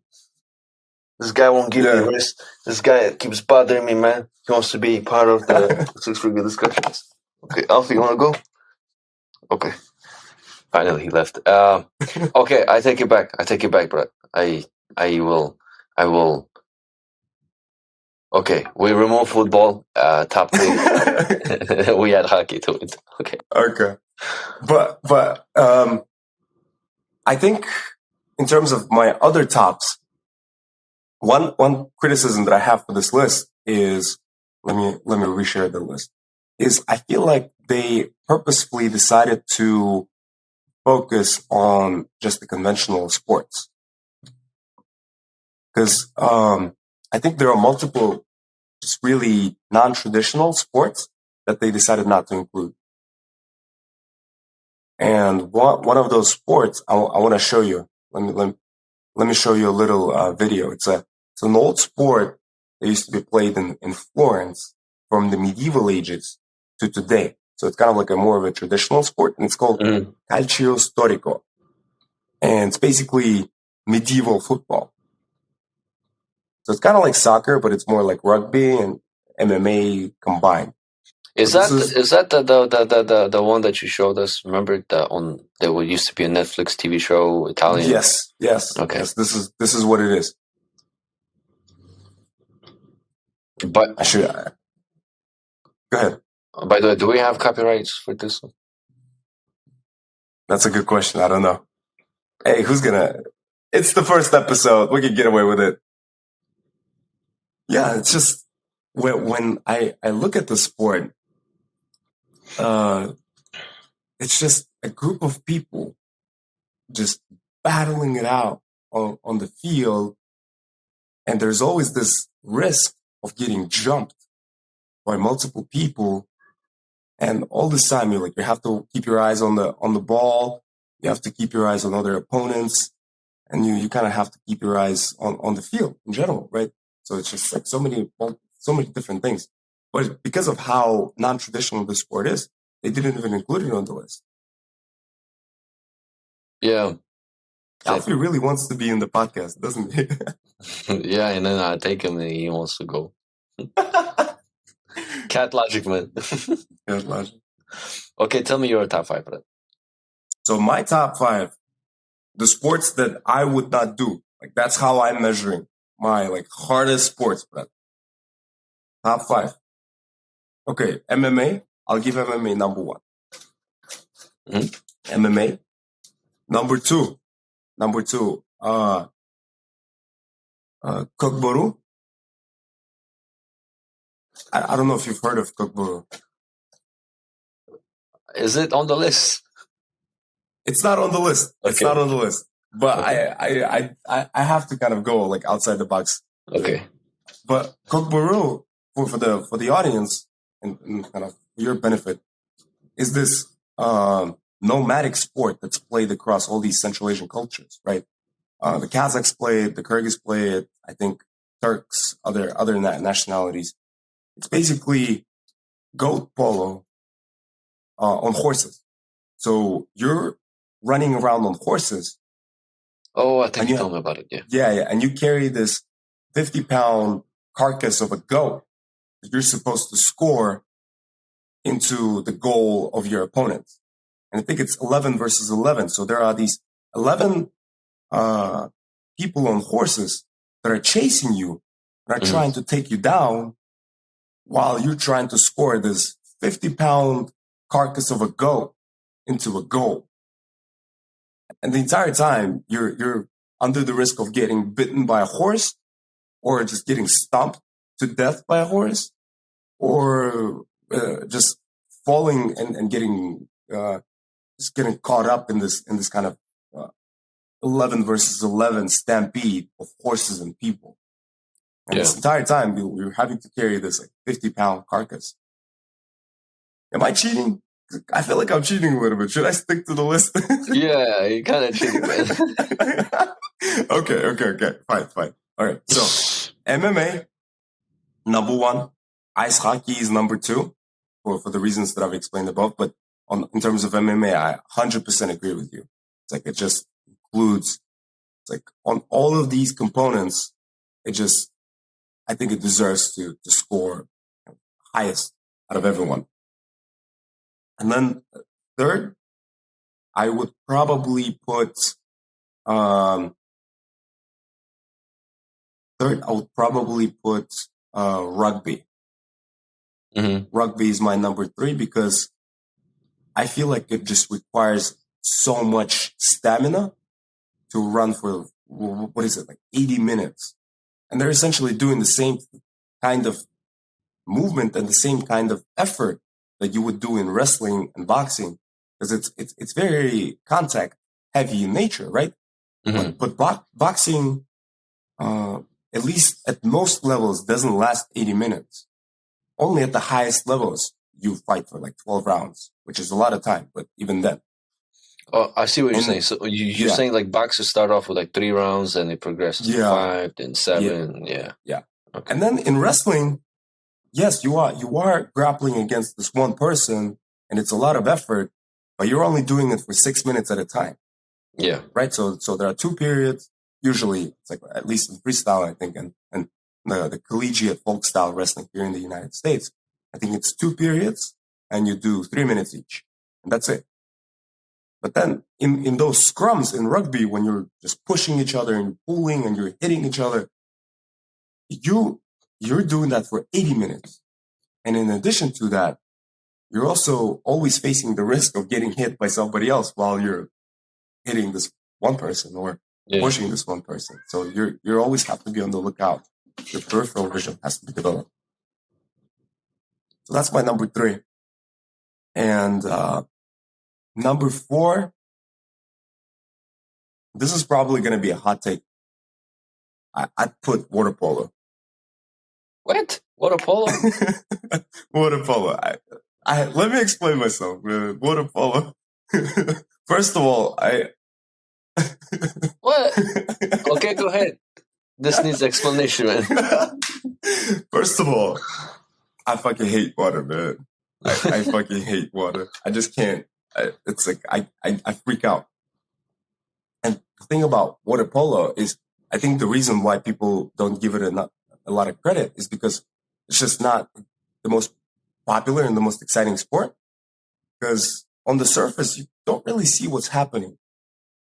This guy won't give me a rest. This guy keeps bothering me, man. He wants to be part of the Six Figure discussions. Okay, Alfie, you want to go? Okay. Finally, he left. Okay, I take it back. Bro. I will. Okay, we remove football. Top 3. We add hockey to it. Okay. But I think in terms of my other tops, one criticism that I have for this list is let me reshare the list. Is I feel like they purposefully decided to focus on just the conventional sports. Because I think there are multiple just really non-traditional sports that they decided not to include. And one of those sports I want to show you. Let me show you a little video. It's an old sport that used to be played in Florence from the medieval ages to today. So it's kind of like more of a traditional sport, and it's called calcio storico. And it's basically medieval football. So it's kind of like soccer, but it's more like rugby and MMA combined. Is that the one that you showed us? Remember there used to be a Netflix TV show, Italian? Yes. Okay. Yes, this is what it is. But go ahead. By the way, do we have copyrights for this one? That's a good question. I don't know. Hey, it's the first episode. We can get away with it. Yeah, it's just when I look at the sport, it's just a group of people just battling it out on the field. And there's always this risk of getting jumped. by multiple people. And all this time, you have to keep your eyes on the ball. You have to keep your eyes on other opponents, and you kind of have to keep your eyes on the field in general, right? So it's just like so many different things. But because of how non-traditional the sport is, they didn't even include it on the list. Yeah. Alfie really wants to be in the podcast, doesn't he? Yeah, and then I take him and he wants to go. Cat logic, man. Cat logic. Okay, tell me your top 5 for that. So my top 5, the sports that I would not do. Like that's how I'm measuring my hardest sports, but top 5. Okay, MMA. I'll give MMA number 1. Mm-hmm. MMA. Number 2. Kokboru. I don't know if you've heard of Kokboru. Is it on the list? It's not on the list. Okay. It's not on the list. But okay. I have to kind of go outside the box. Okay. But Kokboru, for the audience and kind of your benefit, is this nomadic sport that's played across all these Central Asian cultures, right? The Kazakhs play it, the Kyrgyz play it, I think Turks, other nationalities. It's basically goat polo on horses. So you're running around on horses. Oh, I think you told me about it, yeah. Yeah, and you carry this 50-pound carcass of a goat that you're supposed to score into the goal of your opponent. And I think it's 11 versus 11. So there are these 11 people on horses that are chasing you and are trying to take you down while you're trying to score this 50-pound carcass of a goat into a goal. And the entire time you're under the risk of getting bitten by a horse, or just getting stomped to death by a horse, or just falling and getting caught up in this kind of 11 versus 11 stampede of horses and people. And this entire time you're having to carry this 50-pound carcass. Am I cheating? I feel like I'm cheating a little bit. Should I stick to the list? Yeah, you kind of cheating, man. Okay. Fine. All right. So MMA, number 1. Ice hockey is number 2 for the reasons that I've explained above. But in terms of MMA, I 100% agree with you. It's it just includes, on all of these components, I think it deserves to score highest out of everyone. And then third, I would probably put rugby. Mm-hmm. Rugby is my number 3 because I feel like it just requires so much stamina to run for, 80 minutes. And they're essentially doing the same kind of movement and the same kind of effort that you would do in wrestling and boxing, because it's very contact heavy in nature, right? Mm-hmm. But boxing, at least at most levels, doesn't last 80 minutes. Only at the highest levels you fight for 12 rounds, which is a lot of time. But even then. Oh, I see what you're saying. So you're saying boxers start off with 3 rounds and they progress to 5, then 7. Yeah. Okay. And then in wrestling, yes, you are grappling against this one person, and it's a lot of effort, but you're only doing it for 6 minutes at a time. Yeah. Right. So there are 2 periods. Usually, it's at least in freestyle, I think, and the collegiate folk style wrestling here in the United States, I think it's 2 periods, and you do 3 minutes each, and that's it. But then in those scrums in rugby, when you're just pushing each other and pulling and you're hitting each other, you're doing that for 80 minutes. And in addition to that, you're also always facing the risk of getting hit by somebody else while you're hitting this one person or pushing this one person. So you always have to be on the lookout. Your peripheral vision has to be developed. So that's my number 3. And number 4, this is probably going to be a hot take. I'd put water polo. What? Water polo? Water polo. Let me explain myself, man. Water polo. First of all, What? Okay, go ahead. This needs explanation, man. First of all, I fucking hate water, man. I fucking hate water. I just can't. It's like I freak out. And the thing about water polo is, I think the reason why people don't give it a lot of credit is because it's just not the most popular and the most exciting sport. Because on the surface, you don't really see what's happening.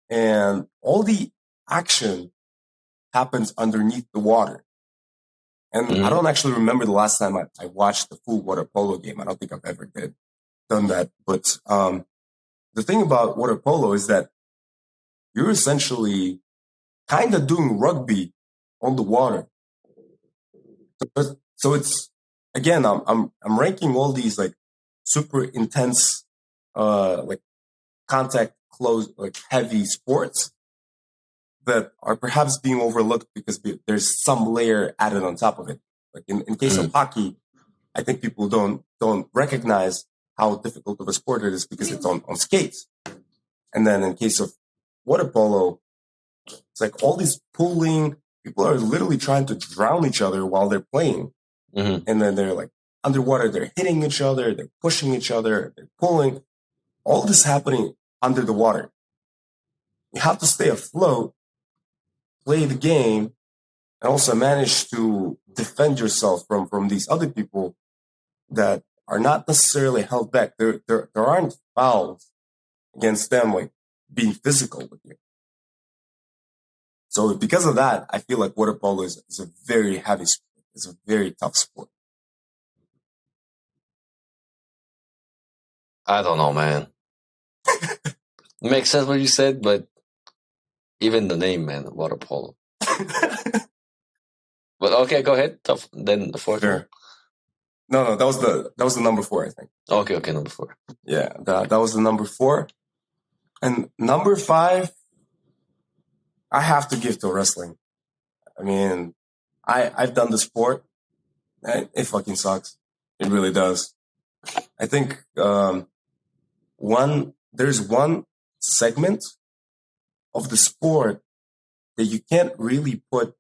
And all the action happens underneath the water. And I don't actually remember the last time I watched the full water polo game. I don't think I've ever done that. But the thing about water polo is that you're essentially kind of doing rugby on the water. So it's, again, I'm ranking all these like super intense, like contact close, like heavy sports that are perhaps being overlooked because there's some layer added on top of it. Like in case of hockey, I think people don't recognize how difficult of a sport it is because it's on skates. And then in case of water polo, it's like all this pulling, people are literally trying to drown each other while they're playing. And then they're like underwater, they're hitting each other, they're pushing each other, they're pulling. All this happening under the water. You have to stay afloat, play the game, and also manage to defend yourself from these other people that are not necessarily held back. There aren't fouls against them, like being physical with you. So because of that, I feel like water polo is a very heavy sport. It's a very tough sport. I don't know, man. Makes sense what you said, but even the name, man, water polo. But okay, go ahead. Then the fourth one. No, that was the number 4, I think. Okay, number 4. Yeah, that was the number 4. And number 5, I have to give to wrestling. I mean, I've done the sport. And it fucking sucks. It really does. I think there's one segment of the sport that you can't really put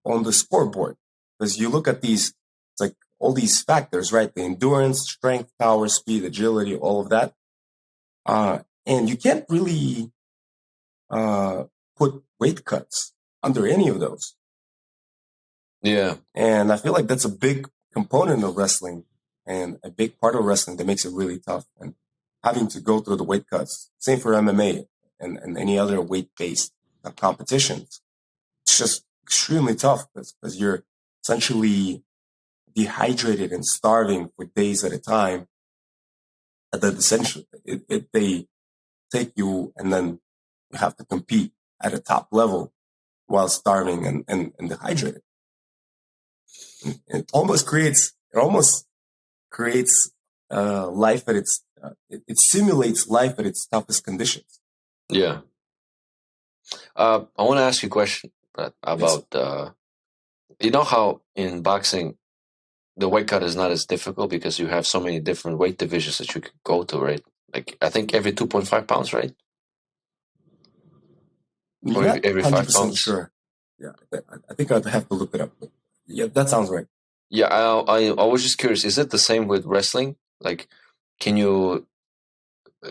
on the scoreboard, because you look at these, it's like all these factors, right? The endurance, strength, power, speed, agility, all of that. And you can't really put weight cuts under any of those. Yeah. And I feel like that's a big component of wrestling and a big part of wrestling that makes it really tough. And having to go through the weight cuts, same for MMA and any other weight-based competitions. It's just extremely tough because you're essentially dehydrated and starving for days at a time. And then essentially they take you and then you have to compete at a top level while starving and dehydrated. It almost creates life at its it simulates life at its toughest conditions. Yeah. I want to ask you a question about you know how in boxing the weight cut is not as difficult because you have so many different weight divisions that you could go to, right? Like I think every 2.5 pounds, right? Or every 5 pounds. Sure. Yeah, I think I'd have to look it up. But yeah, that sounds right. Yeah, I was just curious. Is it the same with wrestling? Like, can you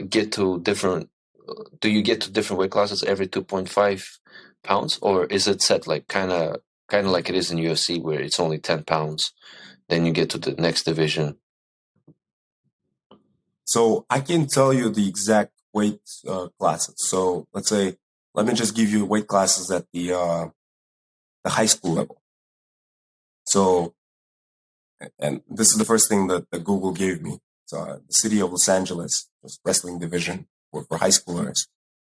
get to different? Do you get to different weight classes every 2.5 pounds, or is it set like kind of like it is in UFC where it's only 10 pounds? Then you get to the next division. So I can tell you the exact weight classes. So let me just give you weight classes at the high school level. So, and this is the first thing that Google gave me. So the city of Los Angeles wrestling division for high schoolers.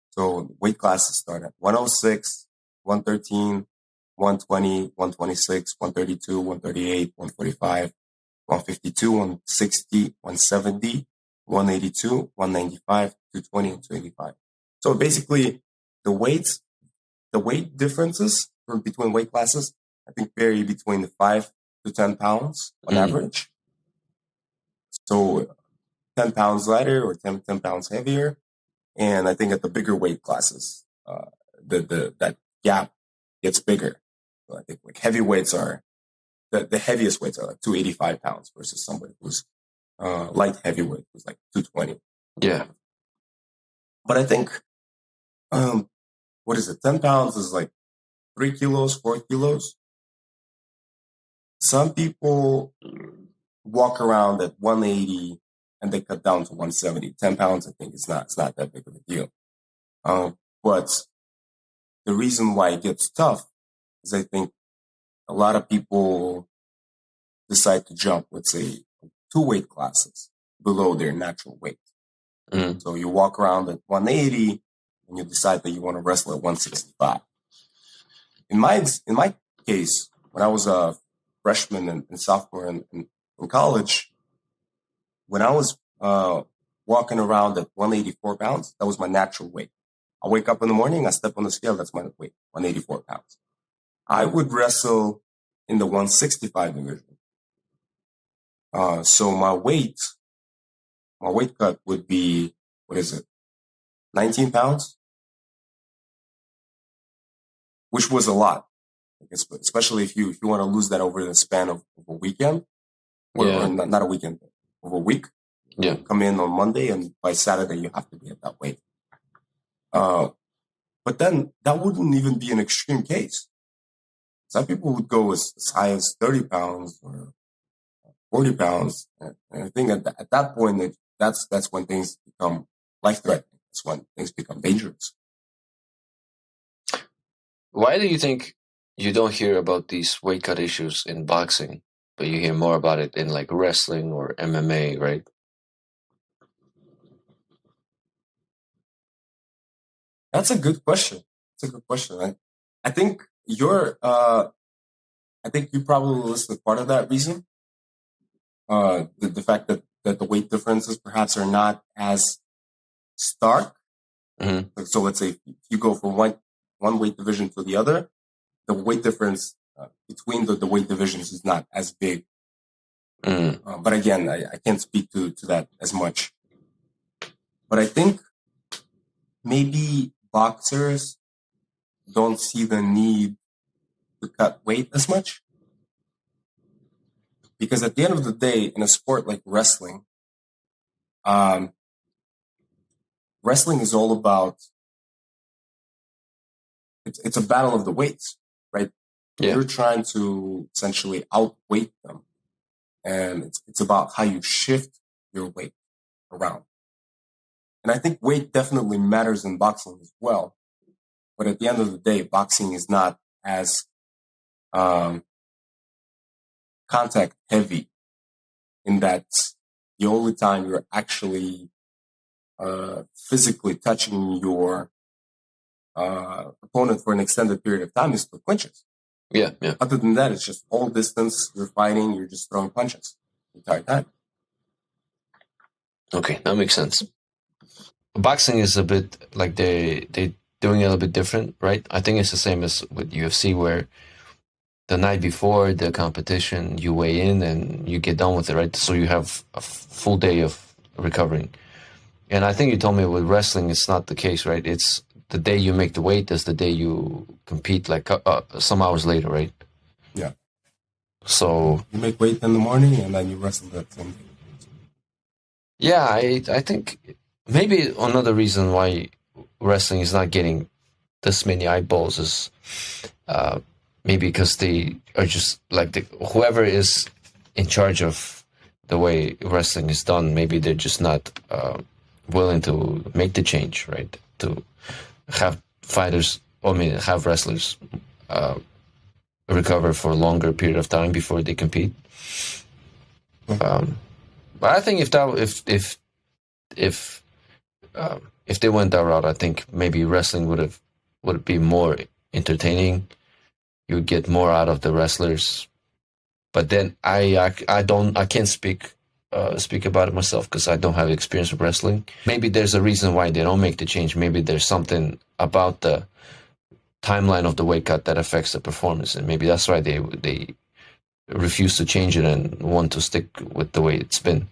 So weight classes start at 106, 113, 120, 126, 132, 138, 145, 152, 160, 170, 182, 195, 220, and 285. So basically, the weight differences between weight classes, I think, vary between 5 to 10 pounds on Mm. average. So 10 pounds lighter or 10 pounds heavier. And I think at the bigger weight classes, that gap gets bigger. So I think like heavyweights are, the heaviest weights are like 285 pounds versus somebody who's light heavyweight who's like 220. Yeah. But I think, what is it? 10 pounds is like 3 kilos, 4 kilos. Some people walk around at 180 and they cut down to 170. 10 pounds, I think it's not that big of a deal. But the reason why it gets tough is I think a lot of people decide to jump, let's say, 2 weight classes below their natural weight. Mm. So you walk around at 180 and you decide that you want to wrestle at 165. In my case, when I was a freshman and sophomore in college, when I was walking around at 184 pounds, that was my natural weight. I wake up in the morning, I step on the scale, that's my weight, 184 pounds. I would wrestle in the 165 division. So my weight cut would be, 19 pounds? Which was a lot, especially if you want to lose that over the span of a weekend, or not a weekend, of a week. Yeah. Come in on Monday, and by Saturday you have to be at that weight. But then that wouldn't even be an extreme case. Some people would go as high as 30 pounds or 40 pounds. And I think at that point, that's when things become life-threatening. That's when things become dangerous. Why do you think you don't hear about these weight cut issues in boxing, but you hear more about it in like wrestling or MMA, right? That's a good question. I think I think you probably listed part of that reason. The fact that the weight differences perhaps are not as stark. Mm-hmm. So let's say if you go from one weight division to the other, the weight difference between the weight divisions is not as big. Mm. But again, I can't speak to that as much. But I think maybe boxers don't see the need to cut weight as much. Because at the end of the day, in a sport like wrestling, wrestling is all about, it's a battle of the weights, right? Yeah. You're trying to essentially outweight them. And it's about how you shift your weight around. And I think weight definitely matters in boxing as well. But at the end of the day, boxing is not as contact heavy, in that the only time you're actually physically touching your opponent for an extended period of time is through clinches. Yeah. Other than that, it's just all distance. You're fighting. You're just throwing punches the entire time. Okay, that makes sense. Boxing is a bit like they doing it a little bit different, right? I think it's the same as with UFC, where the night before the competition, you weigh in and you get done with it, right? So you have a full day of recovering. And I think you told me with wrestling, it's not the case, right? It's the day you make the weight is the day you compete, like some hours later, right? Yeah. So you make weight in the morning and then you wrestle that same day. Yeah, I think maybe another reason why wrestling is not getting this many eyeballs is maybe because they are just like whoever is in charge of the way wrestling is done. Maybe they're just not willing to make the change, right? To have fighters, have wrestlers recover for a longer period of time before they compete. But I think if they went that route, I think maybe wrestling would be more entertaining. You would get more out of the wrestlers. But then I can't speak about it myself because I don't have experience with wrestling. Maybe there's a reason why they don't make the change. Maybe there's something about the timeline of the weight cut that affects the performance, and maybe that's why they refuse to change it and want to stick with the way it's been.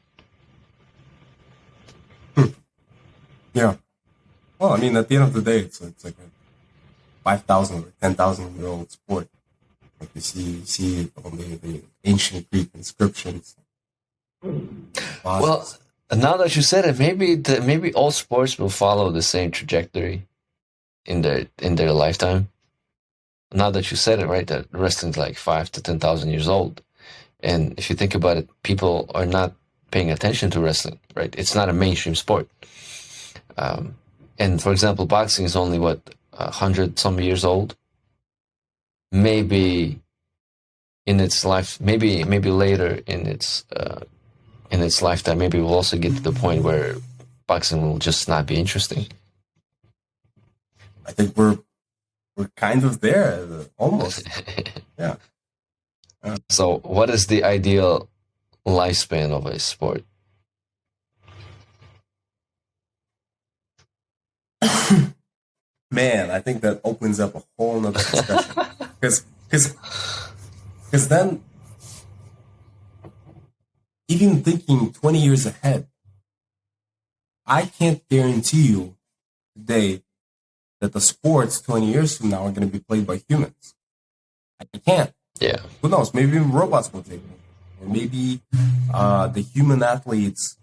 Yeah. Well, I mean, at the end of the day, it's like a 5,000 or 10,000-year-old sport. Like you see it on the ancient Greek inscriptions. Well, now that you said it, maybe all sports will follow the same trajectory in their lifetime. Now that you said it, right, that wrestling's like 5 to 10,000 years old, and if you think about it, people are not paying attention to wrestling, right? It's not a mainstream sport. And for example, boxing is only 100 some years old. Maybe in its life, maybe later in its lifetime, maybe we'll also get to the point where boxing will just not be interesting. I think we're kind of there, almost. Yeah. So, what is the ideal lifespan of a sport? Man, I think that opens up a whole nother discussion. Because then, even thinking 20 years ahead, I can't guarantee you today that the sports 20 years from now are going to be played by humans. I can't. Yeah. Who knows? Maybe even robots will take them. Or maybe the human athletes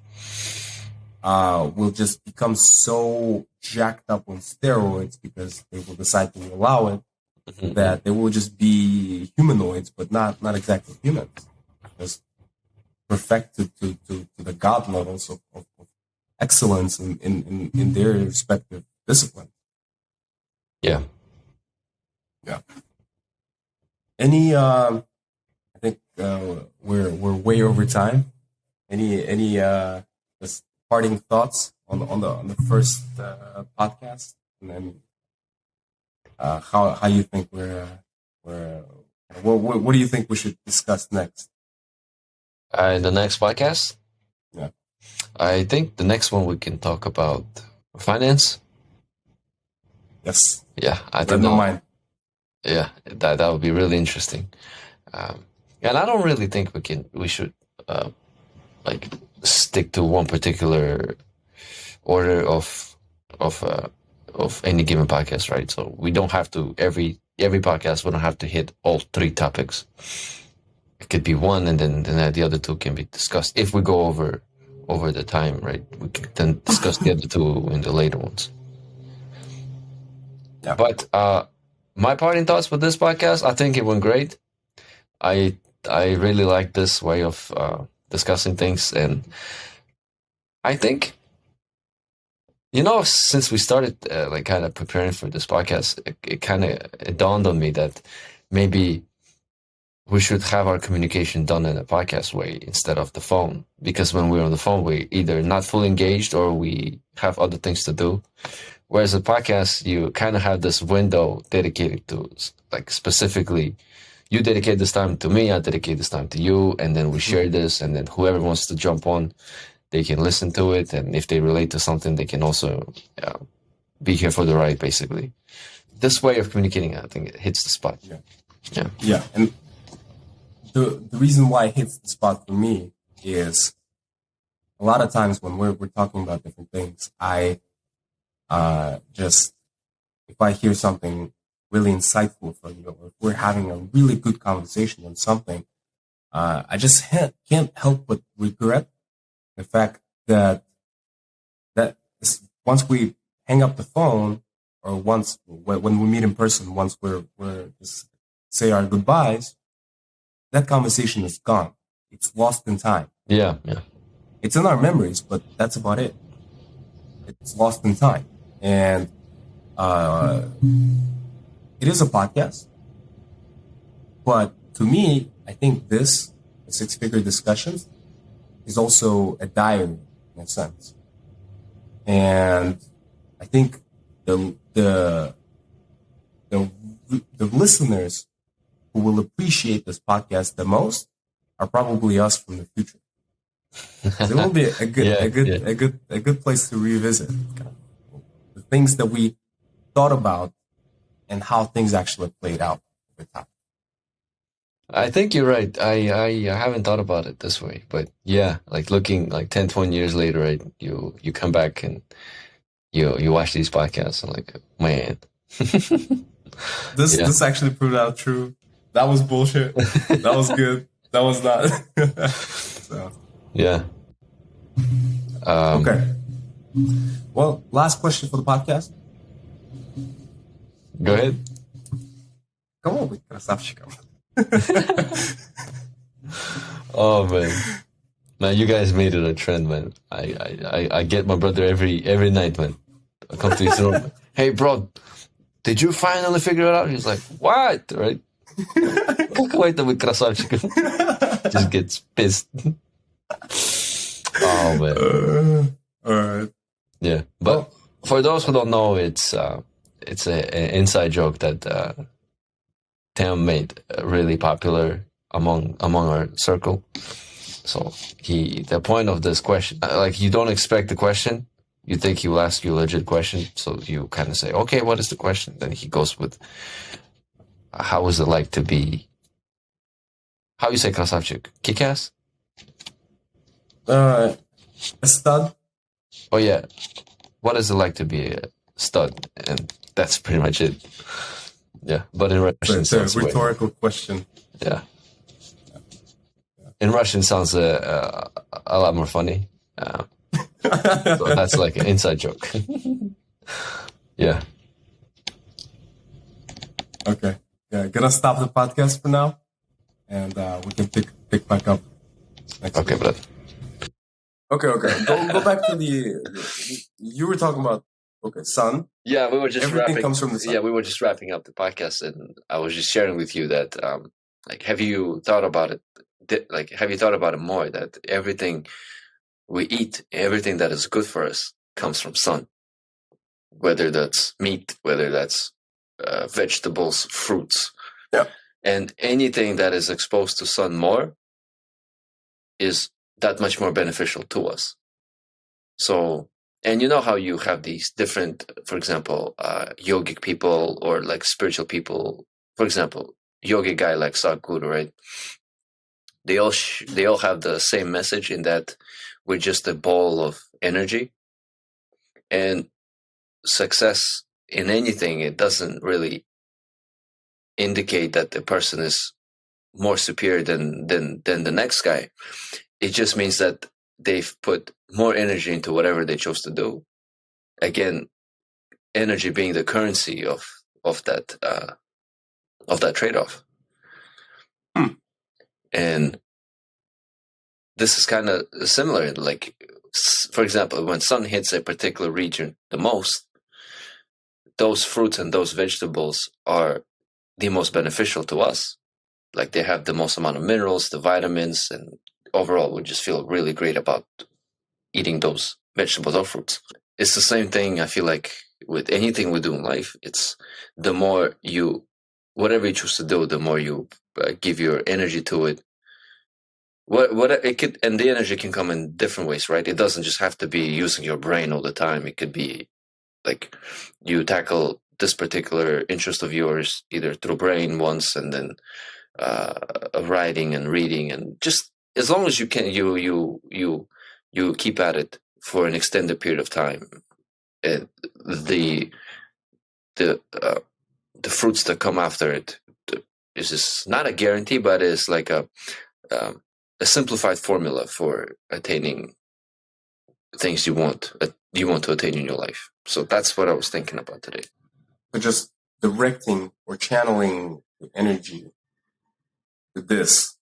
will just become so jacked up on steroids because they will decide to allow it, that they will just be humanoids, but not exactly humans. Just perfected to the god levels of excellence in their respective discipline. Yeah. Yeah. Any I think we're way over time. Any just parting thoughts on the first podcast, and then how you think what do you think we should discuss next? The next podcast? Yeah. I think the next one we can talk about finance. Yes. Yeah, I think mind. Yeah, that would be really interesting. And I don't really think we should like stick to one particular order of any given podcast, right? So we don't have to every podcast we don't have to hit all three topics. It could be one, and then the other two can be discussed if we go over the time, right? We can then discuss the other two in the later ones. Yeah. But my parting thoughts with this podcast, I think it went great. I really like this way of discussing things, and I think, since we started like kind of preparing for this podcast, it dawned on me that maybe we should have our communication done in a podcast way instead of the phone, because when we're on the phone, we're either not fully engaged or we have other things to do. Whereas a podcast, you kind of have this window dedicated to, like, specifically, you dedicate this time to me, I dedicate this time to you, and then we share this, and then whoever wants to jump on, they can listen to it, and if they relate to something, they can also be here for the ride, basically. This way of communicating, I think it hits the spot. Yeah. And the reason why it hits the spot for me is a lot of times when we're talking about different things, I just, if I hear something really insightful from you, or if we're having a really good conversation on something, I just can't help but regret the fact that once we hang up the phone, or when we meet in person, once we're just say our goodbyes, that conversation is gone. It's lost in time. Yeah. It's in our memories, but that's about it. It's lost in time. And it is a podcast. But to me, I think the Six-Figure Discussions, is also a diary in a sense. And I think the listeners who will appreciate this podcast the most are probably us from the future. So it will be a good place to revisit the things that we thought about and how things actually played out over time. I think you're right. I haven't thought about it this way, but yeah, like looking like 10, 20 years later, right? You come back and you watch these podcasts and like, man. This Yeah. this actually proved out true. That was bullshit. That was good. That was not. So Yeah. okay. Well, last question for the podcast. Go ahead. Come on, красавчиком. Oh man. Man, you guys made it a trend, man. I get my brother every night, man. I come to his room. Hey, bro, did you finally figure it out? He's like, what? Right? Какой-то вы красавчик. Just gets pissed. Oh man. All right. Yeah, but for those who don't know, it's an inside joke that Tim made really popular among our circle. So the point of this question, like you don't expect the question, you think he will ask you a legit question, so you kind of say, okay, what is the question? Then he goes with, how is it like to be? How you say красавчик? Kick-ass? A stud. Oh yeah. What is it like to be a stud? And that's pretty much it. Yeah, but in Russian, It's a rhetorical question. Yeah. In Russian, sounds a lot more funny. So that's like an inside joke. Yeah. Okay. Yeah, gonna stop the podcast for now, and we can pick back up next Okay, week. brother. Okay. Go back to you were talking about sun. Yeah, we were just Everything comes from the sun. Yeah, we were just wrapping up the podcast, and I was just sharing with you that, like, have you thought about it? Like, have you thought about it more? That everything we eat, everything that is good for us, comes from sun. Whether that's meat, whether that's vegetables, fruits, Yeah. and anything that is exposed to sun more is that much more beneficial to us. So, and you know how you have these different, for example, yogic people or like spiritual people. For example, yogic guy like Sadhguru, right? They all have the same message in that we're just a ball of energy, and success in anything, it doesn't really indicate that the person is more superior than the next guy. It just means that they've put more energy into whatever they chose to do. Again, energy being the currency of that trade-off. And this is kind of similar. Like, for example, when sun hits a particular region the most, those fruits and those vegetables are the most beneficial to us. Like, they have the most amount of minerals, the vitamins, and overall we just feel really great about eating those vegetables or fruits. It's the same thing, I feel like, with anything we do in life. It's the more whatever you choose to do, the more you give your energy to it. What it could, and the energy can come in different ways, right? It doesn't just have to be using your brain all the time. It could be like you tackle this particular interest of yours either through brain once, and then writing and reading, and just as long as you can, you keep at it for an extended period of time. And the fruits that come after it is just not a guarantee, but it's like a simplified formula for attaining things you want to attain in your life. So that's what I was thinking about today. So just directing or channeling the energy to this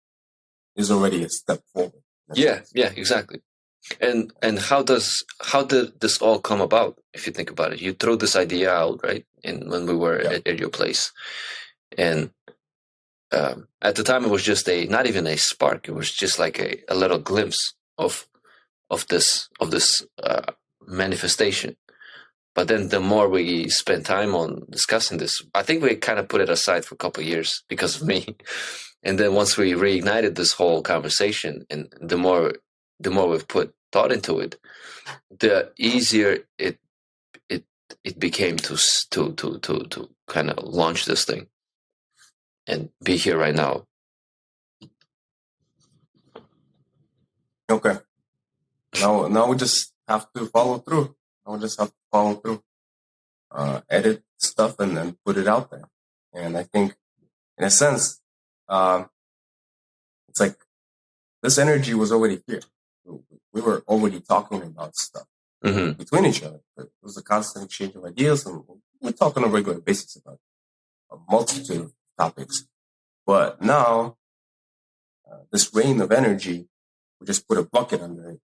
is already a step forward. Yeah, exactly. And how did this all come about? If you think about it, you threw this idea out, right? When we were at your place, and at the time it was just not even a spark. It was just like a little glimpse of this manifestation. But then the more we spent time on discussing this, I think we kind of put it aside for a couple of years because of me. And then once we reignited this whole conversation, and the more we've put thought into it, the easier it became to kind of launch this thing and be here right now. Okay. Now we just have to follow through. Now we just have to follow through. Edit stuff and then put it out there. And I think, in a sense, it's like this energy was already here. We were already talking about stuff between each other. It was a constant exchange of ideas, and we talk on a regular basis about a multitude of topics. But now, this rain of energy, we just put a bucket under it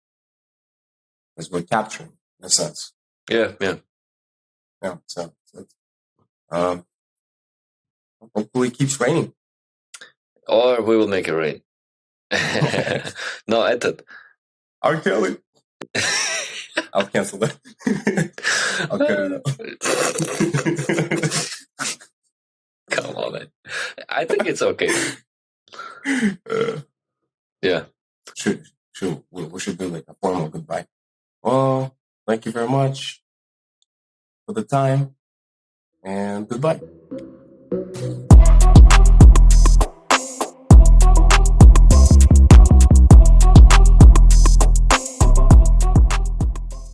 as we're capturing, in a sense. Yeah. So hopefully it keeps raining. Or we will make it rain. No, edit. R. Kelly. I'll cancel that. I'll cut it out. Come on, man. I think it's okay. Yeah. We should do like a formal goodbye. Well, thank you very much for the time, and goodbye.